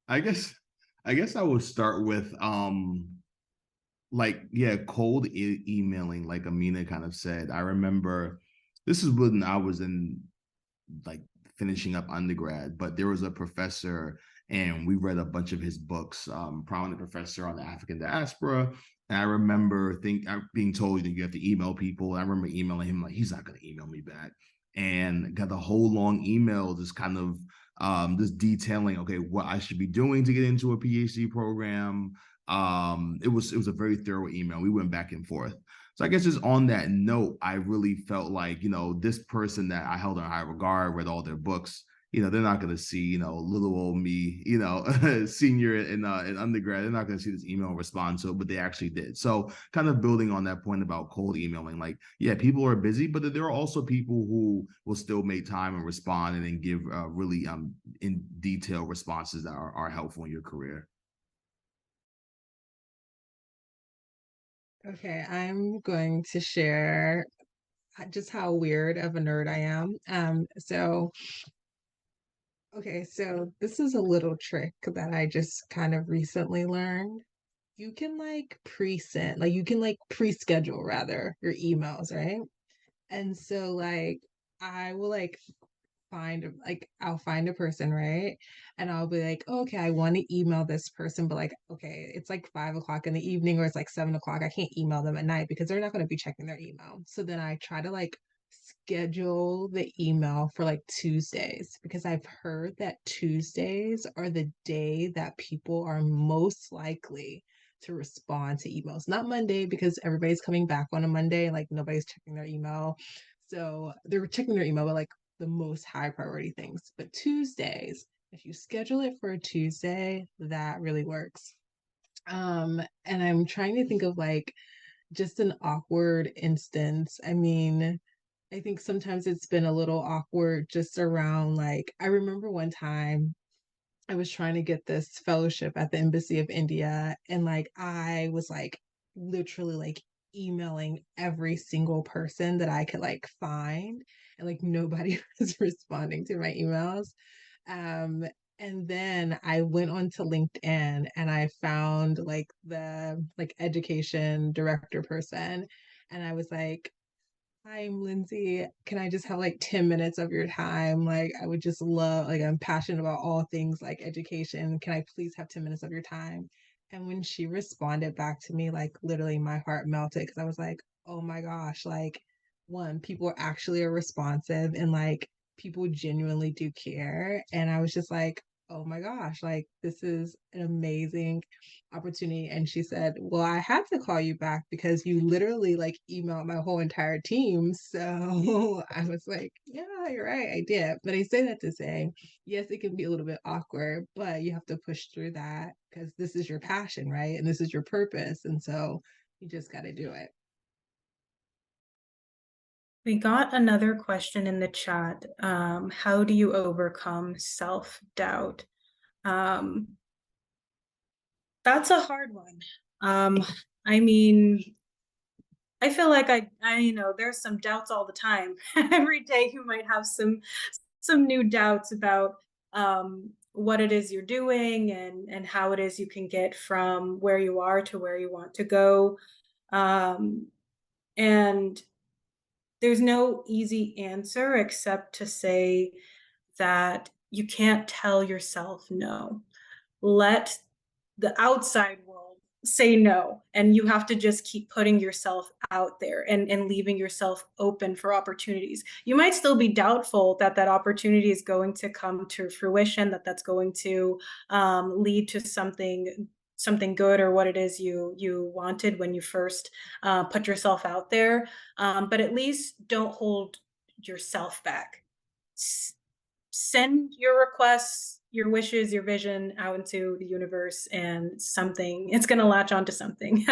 I guess I would start with like, yeah, cold emailing, like Amina kind of said. I remember this is when I was in like finishing up undergrad, but there was a professor and we read a bunch of his books, prominent professor on the African diaspora. And I remember being told that you have to email people. And I remember emailing him, like, he's not going to email me back. And got the whole long email just kind of just detailing, okay, what I should be doing to get into a PhD program. It was a very thorough email. We went back and forth. So I guess just on that note, I really felt like, you know, this person that I held in high regard, read all their books, you know, they're not going to see, you know, little old me, you know, senior in undergrad. They're not going to see this email and respond to it, but they actually did. So kind of building on that point about cold emailing, like, yeah, people are busy, but there are also people who will still make time and respond and then give really in detail responses that are helpful in your career. Okay, I'm going to share just how weird of a nerd I am. So this is a little trick that I just kind of recently learned. You can like pre-send, like you can like pre-schedule rather your emails, right? And so like I will like I'll find a person, right? And I'll be like, oh, okay, I want to email this person, but like, okay, it's like 5 o'clock in the evening or it's like 7 o'clock. I can't email them at night because they're not going to be checking their email. So then I try to like schedule the email for like Tuesdays because I've heard that Tuesdays are the day that people are most likely to respond to emails. Not Monday because everybody's coming back on a Monday, like nobody's checking their email. So they're checking their email, but like the most high priority things. But Tuesdays, if you schedule it for a Tuesday, that really works. And I'm trying to think of like just an awkward instance. I mean, I think sometimes it's been a little awkward just around like I remember one time I was trying to get this fellowship at the Embassy of India and like I was like literally like emailing every single person that I could like find and like nobody was responding to my emails. Um and then I went onto LinkedIn and I found like the like education director person and I was like, hi, I'm Lindsay. Can I just have like 10 minutes of your time? Like, I would just love, like, I'm passionate about all things like education. Can I please have 10 minutes of your time? And when she responded back to me, like, literally my heart melted because I was like, oh my gosh, like, one, people actually are responsive and like people genuinely do care. And I was just like, oh my gosh, like, this is an amazing opportunity. And she said, well, I have to call you back because you literally like emailed my whole entire team. So I was like, yeah, you're right, I did. But I say that to say, yes, it can be a little bit awkward, but you have to push through that because this is your passion, right? And this is your purpose. And so you just got to do it. We got another question in the chat. How do you overcome self-doubt? That's a hard one. I mean, I feel like there's some doubts all the time. Every day you might have some new doubts about what it is you're doing and how it is you can get from where you are to where you want to go. Um, and there's no easy answer except to say that you can't tell yourself no. Let the outside world say no, and you have to just keep putting yourself out there and leaving yourself open for opportunities. You might still be doubtful that that opportunity is going to come to fruition, that that's going to lead to something good or what it is you wanted when you first put yourself out there, but at least don't hold yourself back. Send your requests, your wishes, your vision out into the universe, and it's going to latch onto something.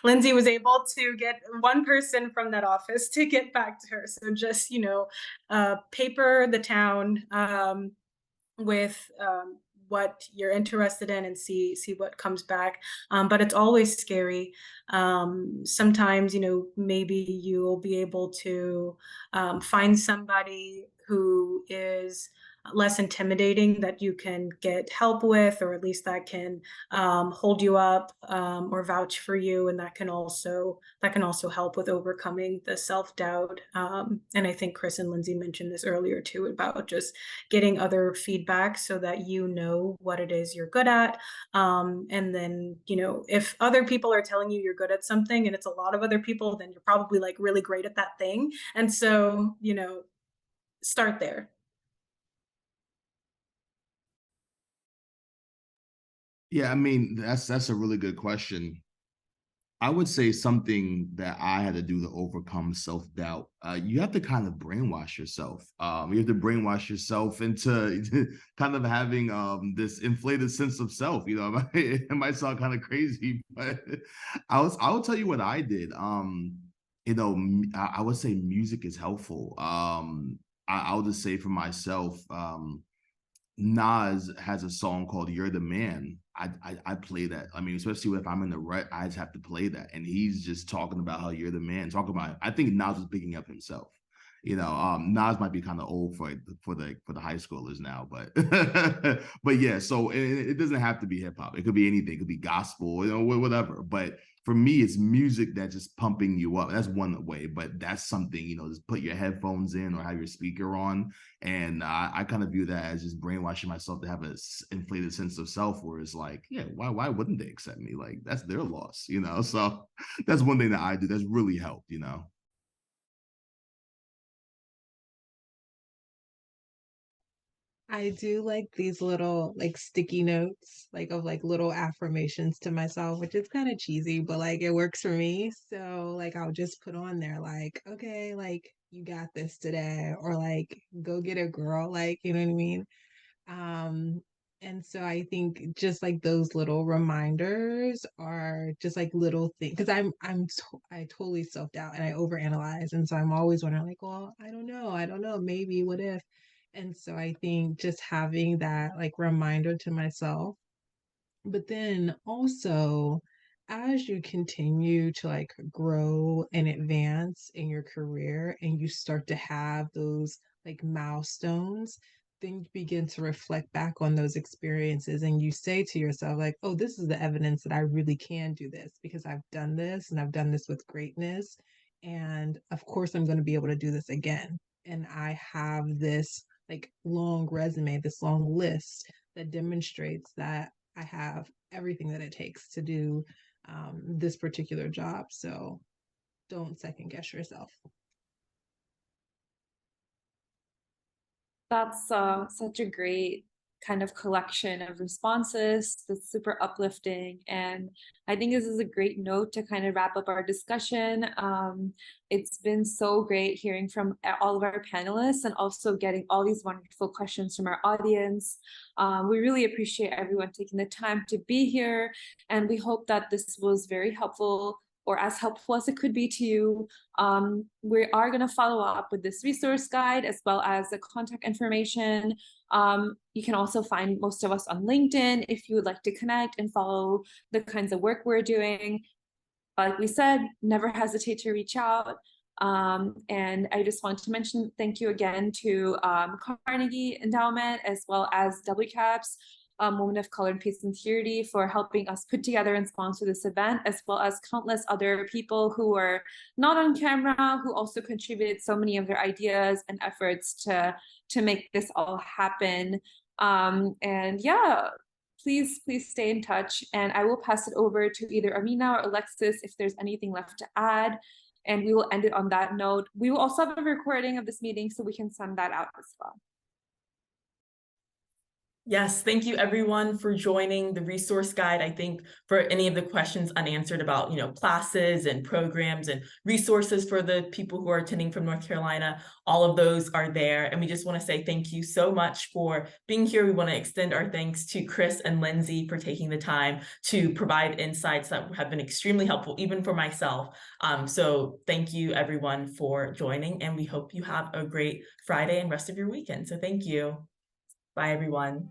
Lindsay was able to get one person from that office to get back to her. So just, paper the town with what you're interested in and see what comes back. But it's always scary. Sometimes, maybe you'll be able to find somebody who is less intimidating that you can get help with, or at least that can hold you up or vouch for you, and that can also help with overcoming the self-doubt. And I think Chris and Lindsay mentioned this earlier too, about just getting other feedback so that you know what it is you're good at. And then, if other people are telling you you're good at something and it's a lot of other people, then you're probably like really great at that thing. And so, start there. Yeah, I mean, that's a really good question. I would say something that I had to do to overcome self-doubt. You have to kind of brainwash yourself. You have to brainwash yourself into kind of having this inflated sense of self. It might sound kind of crazy, but I will tell you what I did. I would say music is helpful. I'll just say for myself, Nas has a song called "You're the Man." I play that. I mean, especially if I'm in the rut, I just have to play that. And he's just talking about how you're the man. Talking about, I think Nas was picking up himself. Nas might be kind of old for the high schoolers now, but but yeah. So it doesn't have to be hip hop. It could be anything. It could be gospel, whatever. But for me, it's music that's just pumping you up. That's one way, but that's something, just put your headphones in or have your speaker on. And I kind of view that as just brainwashing myself to have an inflated sense of self, where it's like, yeah, why wouldn't they accept me? Like, that's their loss, So that's one thing that I do that's really helped, I do like these little like sticky notes, like of like little affirmations to myself, which is kind of cheesy, but like it works for me. So like I'll just put on there like, okay, like you got this today, or like go get a girl, like you know what I mean? Um, and so I think just like those little reminders are just like little things because I totally self-doubt and I overanalyze. And so I'm always wondering, like, well, I don't know, maybe what if? And so I think just having that like reminder to myself, but then also as you continue to like grow and advance in your career and you start to have those like milestones, then you begin to reflect back on those experiences and you say to yourself like, oh, this is the evidence that I really can do this because I've done this and I've done this with greatness, and of course I'm going to be able to do this again. And I have this like long resume, this long list that demonstrates that I have everything that it takes to do this particular job. So don't second guess yourself. That's such a great kind of collection of responses that's super uplifting. And I think this is a great note to kind of wrap up our discussion. It's been so great hearing from all of our panelists and also getting all these wonderful questions from our audience. We really appreciate everyone taking the time to be here. And we hope that this was very helpful or as helpful as it could be to you. We are going to follow up with this resource guide as well as the contact information. You can also find most of us on LinkedIn if you would like to connect and follow the kinds of work we're doing. Like we said, never hesitate to reach out. And I just want to mention thank you again to Carnegie Endowment as well as WCAPs, Women of Color, Peace and Security, for helping us put together and sponsor this event, as well as countless other people who were not on camera, who also contributed so many of their ideas and efforts to make this all happen. And yeah, please stay in touch. And I will pass it over to either Amina or Alexis if there's anything left to add. And we will end it on that note. We will also have a recording of this meeting so we can send that out as well. Yes, thank you everyone for joining the resource guide. I think for any of the questions unanswered about, classes and programs and resources for the people who are attending from North Carolina, all of those are there. And we just want to say thank you so much for being here. We want to extend our thanks to Chris and Lindsay for taking the time to provide insights that have been extremely helpful, even for myself. So thank you everyone for joining, and we hope you have a great Friday and rest of your weekend. So thank you. Bye, everyone.